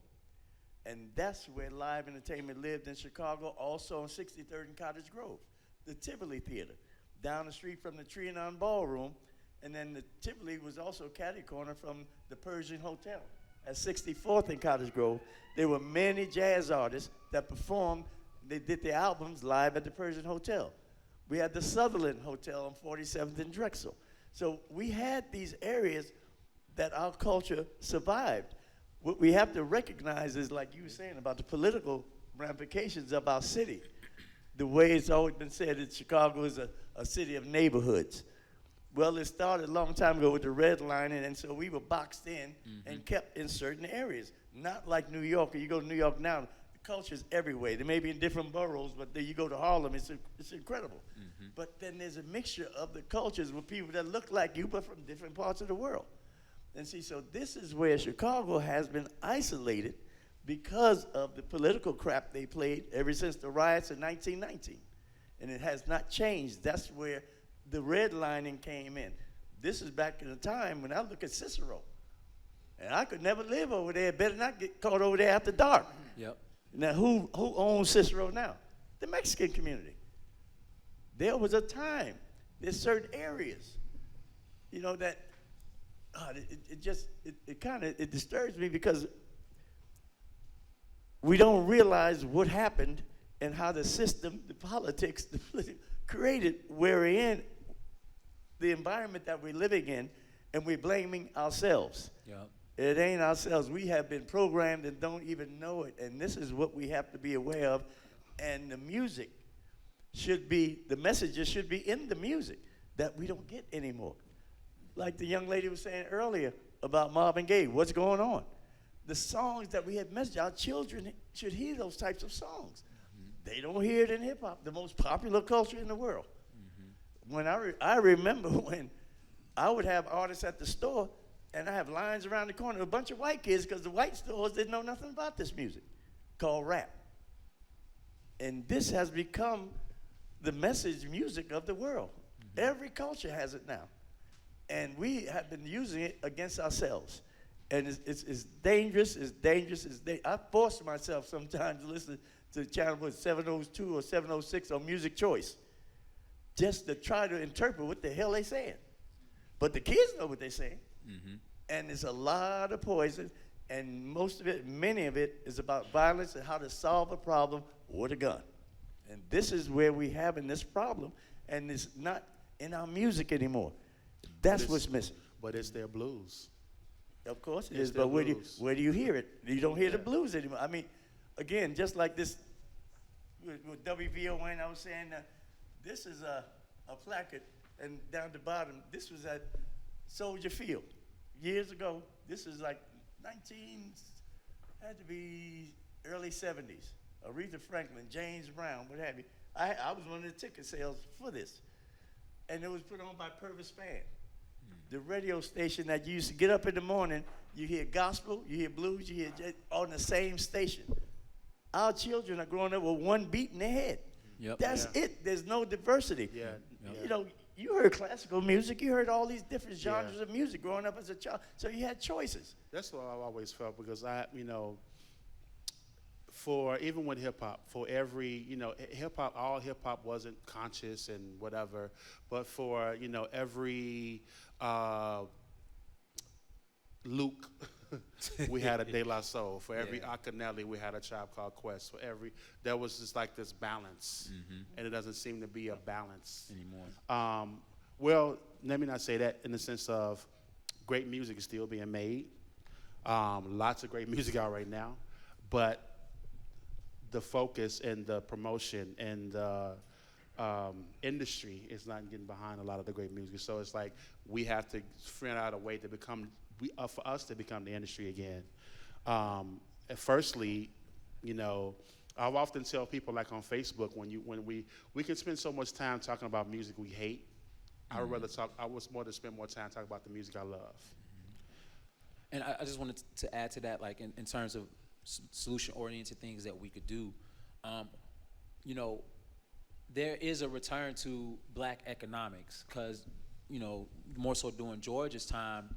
And that's where live entertainment lived in Chicago, also on 63rd and Cottage Grove. The Tivoli Theater, down the street from the Trianon Ballroom, and then the Tivoli was also catty corner from the Persian Hotel at 64th and Cottage Grove. There were many jazz artists that performed, they did their albums live at the Persian Hotel. We had the Sutherland Hotel on 47th and Drexel. So we had these areas that our culture survived. What we have to recognize is, like you were saying, about the political ramifications of our city. The way it's always been said that Chicago is a city of neighborhoods. Well, it started a long time ago with the redlining, and so we were boxed in and kept in certain areas. Not like New York. You go to New York now, the culture's everywhere. They may be in different boroughs, but then you go to Harlem, it's incredible. But then there's a mixture of the cultures with people that look like you, but from different parts of the world. And see, so this is where Chicago has been isolated because of the political crap they played ever since the riots in 1919. And it has not changed. That's where the redlining came in. This is back in the time when I look at Cicero. And I could never live over there. Better not get caught over there after dark. Yep. Now, who owns Cicero now? The Mexican community. There was a time, there's certain areas, you know, that it disturbs me because we don't realize what happened and how the system, the politics, created where we're in, the environment that we're living in, and we're blaming ourselves. Yep. It ain't ourselves. We have been programmed and don't even know it, and this is what we have to be aware of. And the music should be, the messages should be in the music that we don't get anymore. Like the young lady was saying earlier about Marvin Gaye, what's going on? The songs that we have messaged, our children should hear those types of songs. They don't hear it in hip hop, the most popular culture in the world. When I remember when I would have artists at the store and I have lines around the corner, a bunch of white kids, because the white stores didn't know nothing about this music called rap. And this has become the message music of the world. Every culture has it now. And we have been using it against ourselves. And it's dangerous, I force myself sometimes to listen to channel 702 or 706 on Music Choice, just to try to interpret what the hell they're saying. But the kids know what they're saying. And it's a lot of poison, and most of it, many of it, is about violence and how to solve a problem with a gun. And this is where we're having this problem, and it's not in our music anymore. That's what's missing. But it's their blues. Of course it It's is, their but where do you hear it? You don't hear the blues anymore. I mean, again, just like this, with WVON, I was saying that this is a placard, and down the bottom, this was at Soldier Field years ago. This is like had to be early 70s. Aretha Franklin, James Brown, what have you. I was one of the ticket sales for this. And it was put on by Purvis Spann, the radio station that you used to get up in the morning, you hear gospel, you hear blues, you hear on the same station. Our children are growing up with one beat in their head. Yep. That's it. There's no diversity. Yeah. You know, you heard classical music, you heard all these different genres of music growing up as a child, so you had choices. That's what I've always felt, because for even with hip hop, for every, hip hop, all hip hop wasn't conscious and whatever, but for, every Luke, we had a De La Soul. For every Akinyele, we had a Tribe Called Quest. For there was just like this balance, and it doesn't seem to be a balance anymore. Well, let me not say that in the sense of great music is still being made. Lots of great music out right now, but the focus and the promotion and the industry is not getting behind a lot of the great music. So it's like we have to figure out a way to become, for us to become the industry again. Firstly, I've often tell people, like on Facebook, when we can spend so much time talking about music we hate. I was more to spend more time talking about the music I love. And I just wanted to add to that, like in terms of solution-oriented things that we could do. There is a return to black economics, because, more so during George's time,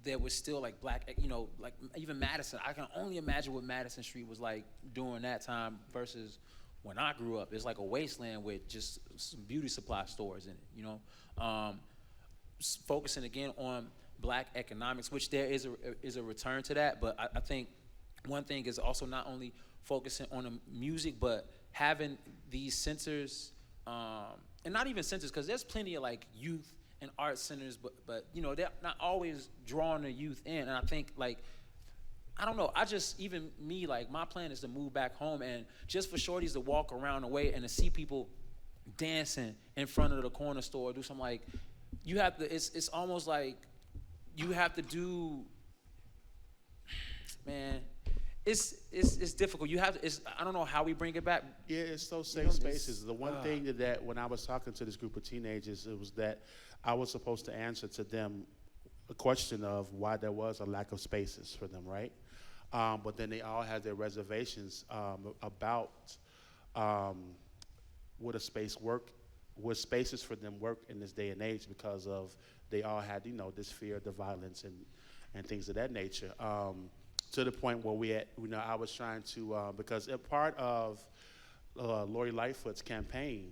there was still like black, like even Madison. I can only imagine what Madison Street was like during that time versus when I grew up. It's like a wasteland with just some beauty supply stores in it, focusing again on black economics, which there is a return to that. But I think one thing is also not only focusing on the music, but having these centers, and not even centers, because there's plenty of like youth and art centers, but they're not always drawing the youth in. And I think like, I don't know, even me, like my plan is to move back home, and just for shorties to walk around the way and to see people dancing in front of the corner store, do something like, you have to, it's almost like you have to do, man, it's difficult. You have to, I don't know how we bring it back. Yeah, it's those safe spaces. The one thing that when I was talking to this group of teenagers, it was that I was supposed to answer to them a question of why there was a lack of spaces for them, right? But then they all had their reservations about would spaces for them work in this day and age, because of they all had, this fear of the violence and things of that nature. To the point where I was trying to, because a part of Lori Lightfoot's campaign,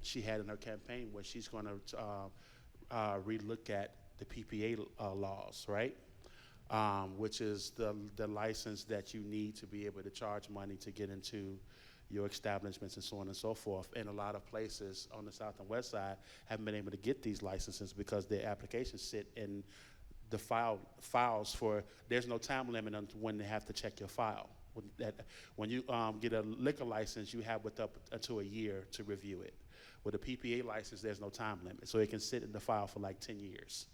she had in her campaign where she's going to relook at the PPA laws, right? Which is the license that you need to be able to charge money to get into your establishments and so on and so forth. And a lot of places on the South and West Side haven't been able to get these licenses because their applications sit in the files for, there's no time limit on when they have to check your file. When you get a liquor license, you have up until a year to review it. With a PPA license, there's no time limit, so it can sit in the file for like 10 years.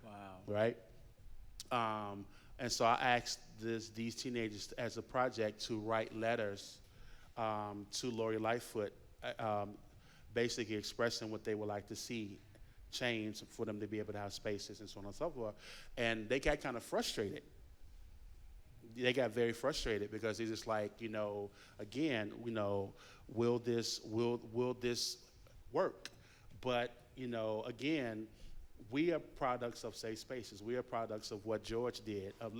Wow. Right? And so I asked these teenagers as a project to write letters to Lori Lightfoot, basically expressing what they would like to see change for them to be able to have spaces and so on and so forth. And they got kind of frustrated. They got very frustrated because it's just like, again, will this work? But, again, we are products of safe spaces. We are products of what George did, of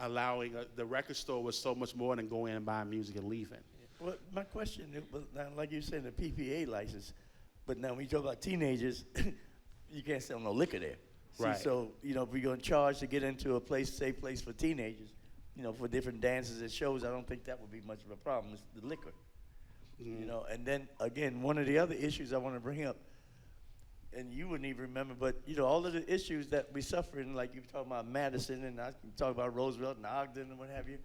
allowing the record store was so much more than going and buying music and leaving. Well, my question was, now, like you said, the PPA license, but now when you talk about teenagers, you can't sell no liquor there. See, Right. so, if we're going to charge to get into a safe place for teenagers, for different dances and shows, I don't think that would be much of a problem. It's the liquor. Mm-hmm. And then, again, one of the other issues I want to bring up, and you wouldn't even remember, but, all of the issues that we suffer in, like you were talking about Madison, and I talk about Roosevelt and Ogden and what have you.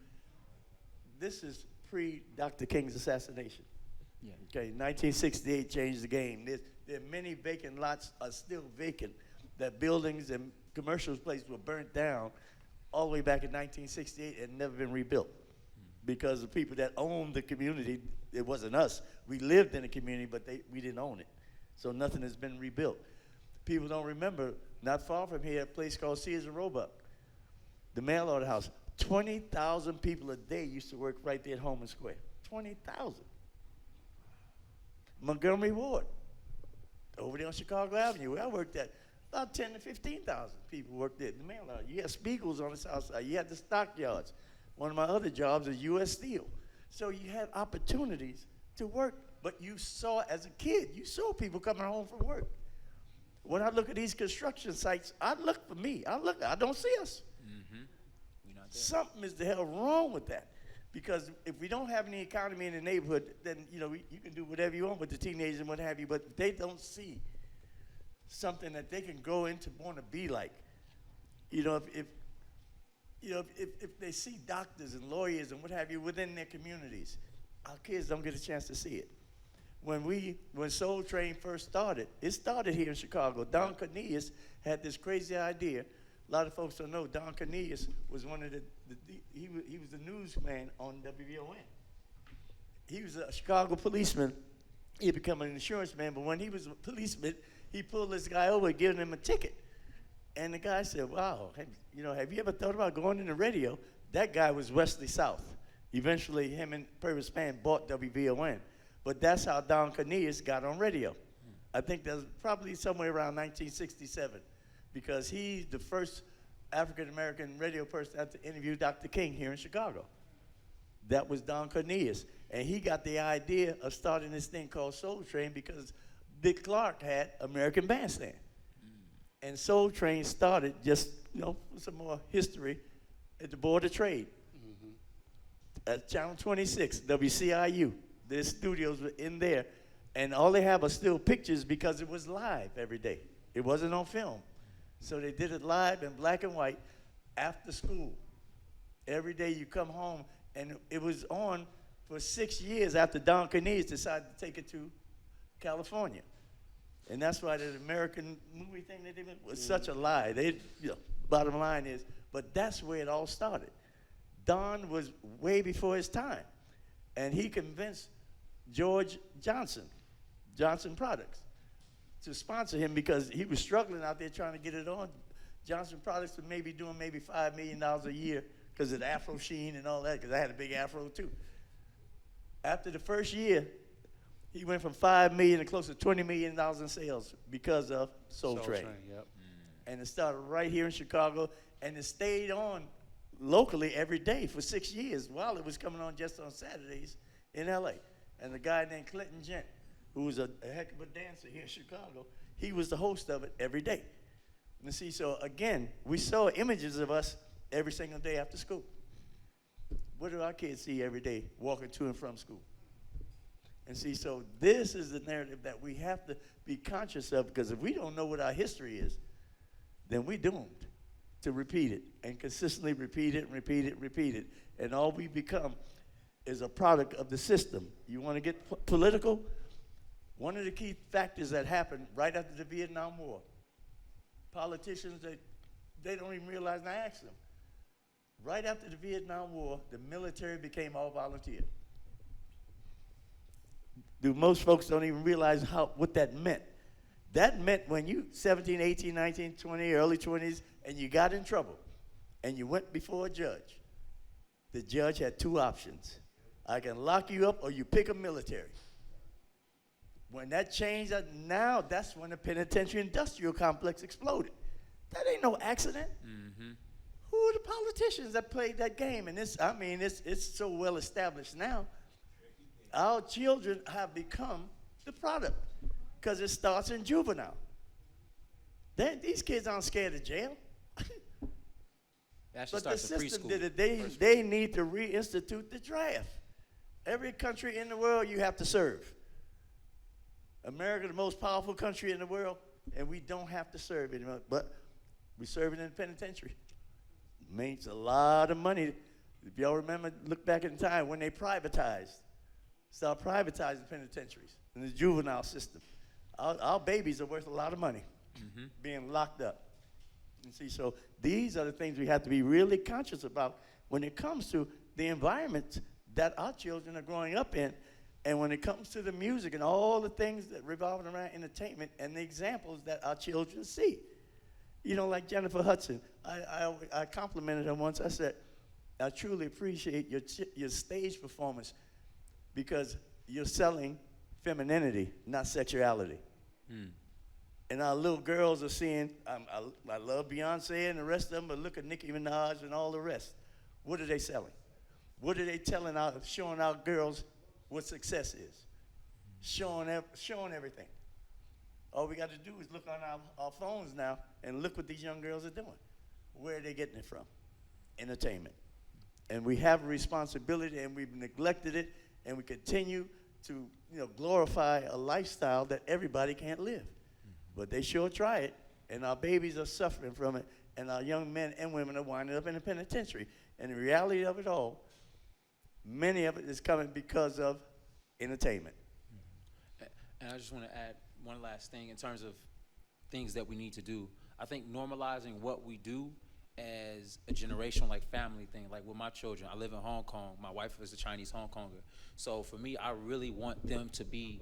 This is pre-Dr. King's assassination. Yeah. Okay, 1968 changed the game. There are many vacant lots are still vacant. That buildings and commercial places were burnt down all the way back in 1968 and never been rebuilt because the people that owned the community, it wasn't us. We lived in the community, but we didn't own it. So nothing has been rebuilt. People don't remember, not far from here, a place called Sears and Roebuck, the mail order house. 20,000 people a day used to work right there at Holman Square. 20,000. Montgomery Ward, over there on Chicago Avenue, where I worked at, about 10 to 15,000 people worked there. The mail order. You had Spiegels on the south side. You had the stockyards. One of my other jobs is U.S. Steel. So you had opportunities to work, but you saw, as a kid, you saw people coming home from work. When I look at these construction sites, I look for me. I don't see us. Mm-hmm. We're not there. Something is the hell wrong with that. Because if we don't have any economy in the neighborhood, then you can do whatever you want with the teenagers and what have you, but if they don't see something that they can go into want to be like. If they see doctors and lawyers and what have you within their communities, our kids don't get a chance to see it. When Soul Train first started, it started here in Chicago. Don Cornelius had this crazy idea. A lot of folks don't know Don Cornelius was one of he was the newsman on WVON. He was a Chicago policeman. He had become an insurance man, but when he was a policeman, he pulled this guy over and giving him a ticket. And the guy said, wow, have you ever thought about going into radio? That guy was Wesley South. Eventually, him and Purvis Pan bought WVON. But that's how Don Cornelius got on radio. I think that was probably somewhere around 1967. because he's the first African-American radio person to interview Dr. King here in Chicago. That was Don Cornelius. And he got the idea of starting this thing called Soul Train because Dick Clark had American Bandstand. And Soul Train started just, some more history at the Board of Trade. At Channel 26, WCIU. Their studios were in there. And all they have are still pictures because it was live every day. It wasn't on film. So they did it live in black and white after school. Every day you come home, and it was on for 6 years after Don Cornelius decided to take it to California. And that's why the American movie thing they did was such a lie. Bottom line is, but that's where it all started. Don was way before his time, and he convinced George Johnson Products, to sponsor him because he was struggling out there trying to get it on. Johnson Products was doing maybe $5 million a year because of the Afro sheen and all that, because I had a big Afro too. After the first year, he went from $5 million to close to $20 million in sales because of Soul Train. Yep. And it started right here in Chicago, and it stayed on locally every day for 6 years while it was coming on just on Saturdays in LA. And a guy named Clinton Gent, who was a heck of a dancer here in Chicago, he was the host of it every day. And see, so again, we saw images of us every single day after school. What do our kids see every day walking to and from school? And see, so this is the narrative that we have to be conscious of, because if we don't know what our history is, then we're doomed to repeat it and consistently repeat it and repeat it and repeat it. And all we become is a product of the system. You want to get political? One of the key factors that happened right after the Vietnam War, politicians, they don't even realize, and I asked them, right after the Vietnam War, the military became all volunteer. Most folks don't even realize what that meant. That meant when you 17, 18, 19, 20, early 20s, and you got in trouble, and you went before a judge, the judge had two options. I can lock you up, or you pick a military. When that changed, now that's when the penitentiary industrial complex exploded. That ain't no accident. Mm-hmm. Who are the politicians that played that game? And it's so well established now. Our children have become the product because it starts in juvenile. These kids aren't scared of jail. But the system did it. They need to reinstitute the draft. Every country in the world you have to serve. America, the most powerful country in the world, and we don't have to serve anymore. But we serve it in the penitentiary. Makes a lot of money. If y'all remember, look back in time when they privatized. Start privatizing penitentiaries in the juvenile system. Our babies are worth a lot of money being locked up. And see, so these are the things we have to be really conscious about when it comes to the environment that our children are growing up in, and when it comes to the music and all the things that revolve around entertainment and the examples that our children see. Like Jennifer Hudson, I complimented her once. I said, I truly appreciate your stage performance because you're selling femininity, not sexuality. And our little girls are seeing, I love Beyonce and the rest of them, but look at Nicki Minaj and all the rest. What are they selling? What are they showing our girls what success is? Showing everything. All we got to do is look on our phones now and look what these young girls are doing. Where are they getting it from? Entertainment. And we have a responsibility, and we've neglected it, and we continue to glorify a lifestyle that everybody can't live. But they sure try it, and our babies are suffering from it, and our young men and women are winding up in the penitentiary. And the reality of it all, many of it is coming because of entertainment. And I just want to add one last thing in terms of things that we need to do. I think normalizing what we do as a generational family thing, like with my children. I live in Hong Kong. My wife is a Chinese Hong Konger. So for me, I really want them to be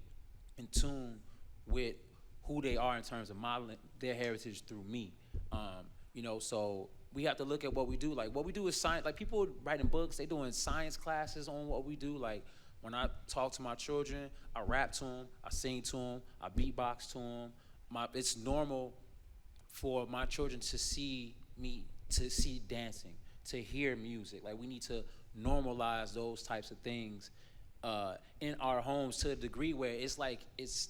in tune with who they are in terms of modeling their heritage through me. So we have to look at what we do. Like what we do is science. Like people writing books, they doing science classes on what we do. Like when I talk to my children, I rap to them, I sing to them, I beatbox to them. It's normal for my children to see me, to see dancing, to hear music. Like, we need to normalize those types of things in our homes to a degree where it's like it's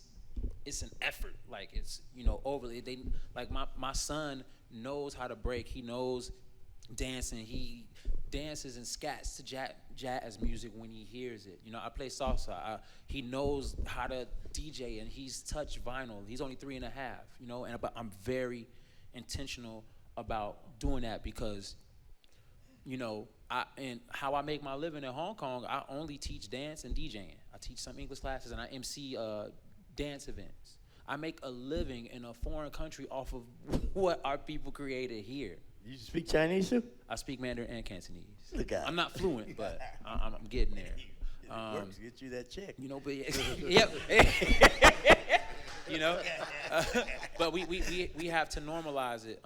an effort. Like, it's, you know, overly. They, like, my son knows how to break. He knows dancing. He dances and scats to jazz music when he hears it. You know, I play salsa. He knows how to DJ, and he's touched vinyl. He's only 3.5, you know, and I'm very intentional about doing that because, you know, and how I make my living in Hong Kong, I only teach dance and DJing. I teach some English classes, and I MC dance events. I make a living in a foreign country off of what our people created here. You speak Chinese too? I speak Mandarin and Cantonese. Look out. I'm not fluent, but I'm getting there. It works. Get you that check. You know, but yep. You know, but we have to normalize it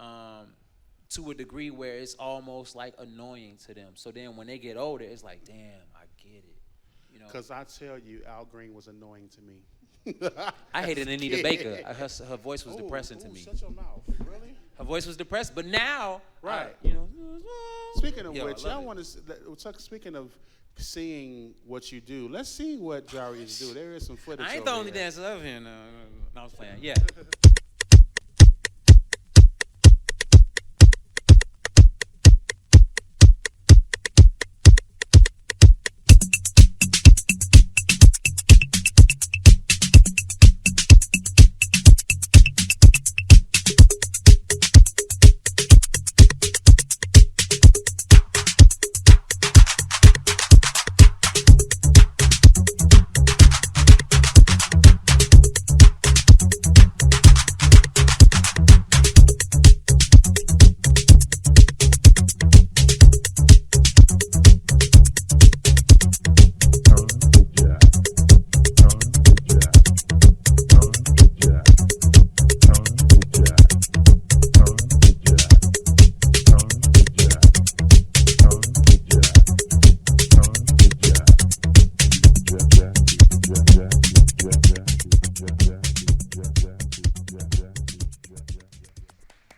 to a degree where it's almost like annoying to them. So then when they get older, it's like, damn, I get it. You know, Because I tell you, Al Green was annoying to me. I hated Anita Baker. Her voice was depressing to me. Shut your mouth. Really? Her voice was depressed, but now, Right. you know. Speaking of Yo, which, I I love want to. Speaking of seeing what you do, let's see what Jari is do. There is some footage. I ain't the over only here. dancer up here. No, I was playing. Yeah.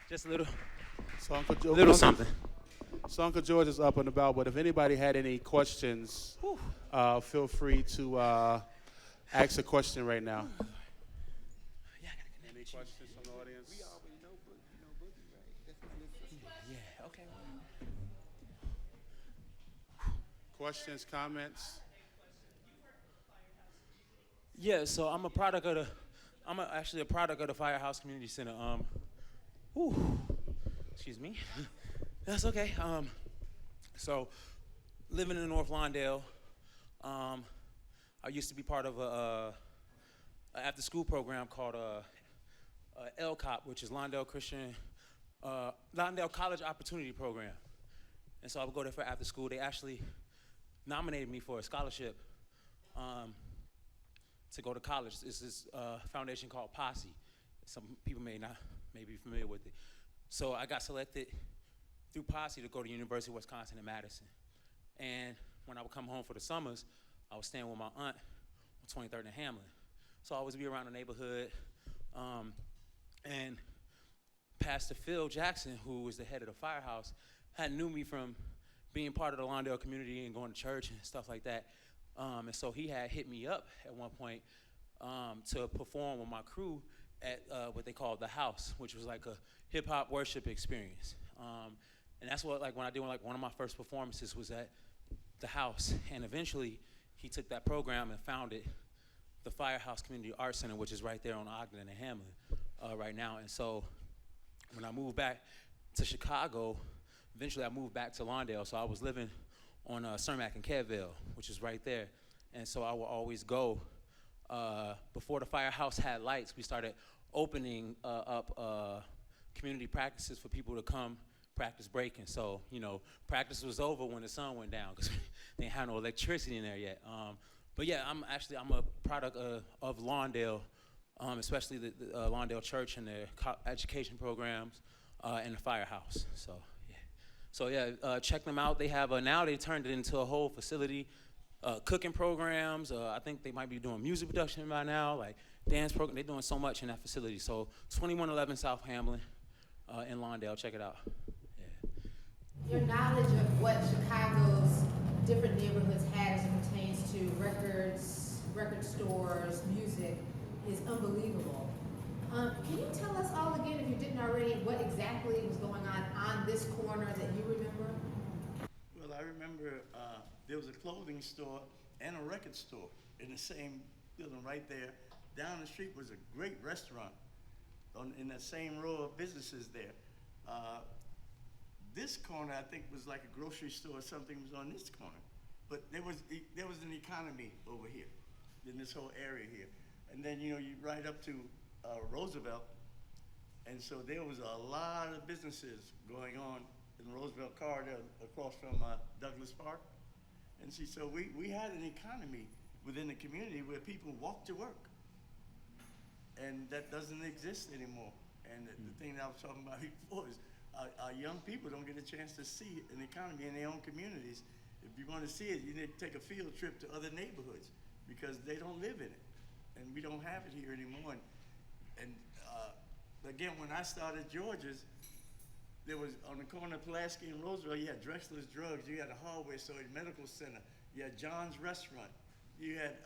Just a little something. So Uncle George is up and about, but if anybody had any questions, feel free to ask a question right now. Any questions from the audience? We already know Boogie, right? That's my little sister. Yeah. Okay. Questions, comments? Yeah. So I'm actually a product of the Firehouse Community Center. Excuse me. That's okay. So living in North Lawndale, I used to be part of a after-school program called LCOP, which is Lawndale College Opportunity Program. And so I would go there for after school. They actually nominated me for a scholarship to go to college. This is a foundation called Posse. Some people may be familiar with it. So I got selected through Posse to go to University of Wisconsin in Madison. And when I would come home for the summers, I was staying with my aunt on 23rd and Hamlin. So I always be around the neighborhood. And Pastor Phil Jackson, who was the head of the firehouse, had knew me from being part of the Lawndale community and going to church and stuff like that. And so he had hit me up at one point to perform with my crew at what they called The House, which was like a hip-hop worship experience. And that's what, like, when I did, like, one of my first performances was at The House. And eventually, he took that program and founded the Firehouse Community Arts Center, which is right there on Ogden and Hamlin right now. And so when I moved back to Chicago, eventually I moved back to Lawndale. So I was living on Cermak and Cadville, which is right there. And so I would always go. Before the firehouse had lights, we started opening up community practices for people to come practice breaking. So, you know, practice was over when the sun went down because they didn't have no electricity in there yet. But yeah, I'm a product of Lawndale, especially the Lawndale Church and their education programs and the firehouse. So yeah, check them out. They have now they turned it into a whole facility. Cooking programs. I think they might be doing music production by now, like dance program. They're doing so much in that facility. So 2111 South Hamlin, in Lawndale. Check it out. Yeah. Your knowledge of what Chicago's different neighborhoods had as it pertains to records, record stores, music is unbelievable. Can you tell us all again, if you didn't already, what exactly was going on this corner that you remember? Well, I remember there was a clothing store and a record store in the same building right there. Down the street was a great restaurant in that same row of businesses there. This corner, I think, was like a grocery store or something was on this corner. But there was an economy over here, in this whole area here. And then, you right up to Roosevelt. And so there was a lot of businesses going on in the Roosevelt corridor across from Douglas Park. And see, so we had an economy within the community where people walked to work. And that doesn't exist anymore. And the thing that I was talking about before is our young people don't get a chance to see an economy in their own communities. If you want to see it, you need to take a field trip to other neighborhoods because they don't live in it. And we don't have it here anymore. And again, when I started George's, there was on the corner of Pulaski and Roosevelt, you had Drexler's Drugs, you had a hardware store, a medical center, you had John's Restaurant, you had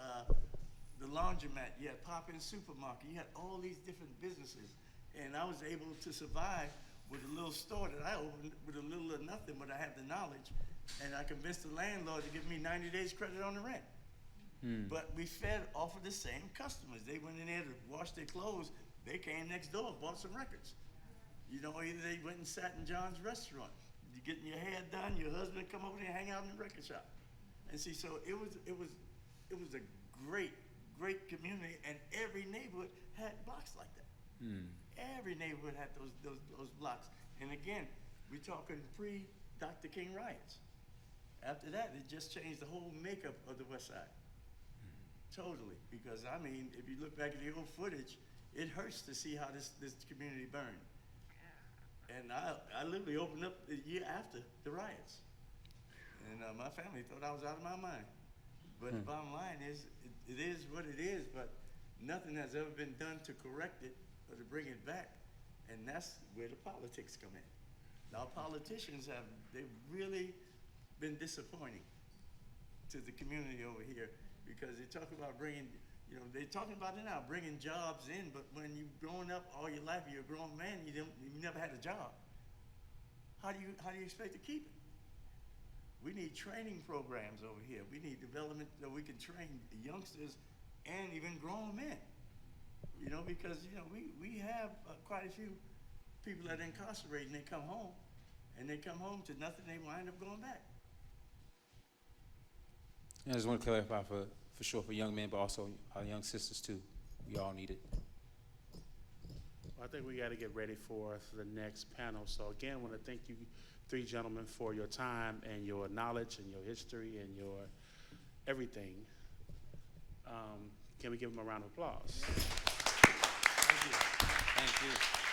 the laundromat, you had Poppin's Supermarket, you had all these different businesses. And I was able to survive with a little store that I opened with a little or nothing, but I had the knowledge. And I convinced the landlord to give me 90 days credit on the rent. But we fed off of the same customers. They went in there to wash their clothes. They came next door, bought some records. Either they went and sat in John's restaurant. You getting your hair done, your husband come over there and hang out in the record shop. And see, so it was a great community, and every neighborhood had blocks like that. Every neighborhood had those blocks. And again, we're talking pre-Dr. King riots. After that, it just changed the whole makeup of the West Side. Totally, because I mean, if you look back at the old footage, it hurts to see how this community burned. And I literally opened up the year after the riots. And my family thought I was out of my mind. But the bottom line is, it is what it is, but nothing has ever been done to correct it or to bring it back. And that's where the politics come in. Now, politicians they've really been disappointing to the community over here because they talk about bringing, they're talking about it now, bringing jobs in, but when you've grown up all your life, you're a grown man, you never had a job. How do you expect to keep it? We need training programs over here. We need development that we can train youngsters and even grown men. Because we have quite a few people that are incarcerated and they come home, to nothing. They wind up going back. I just want to clarify for sure for young men, but also our young sisters too. We all need it. Well, I think we got to get ready for the next panel. So again, I want to thank you three gentlemen for your time and your knowledge and your history and your everything. Can we give them a round of applause? Thank you.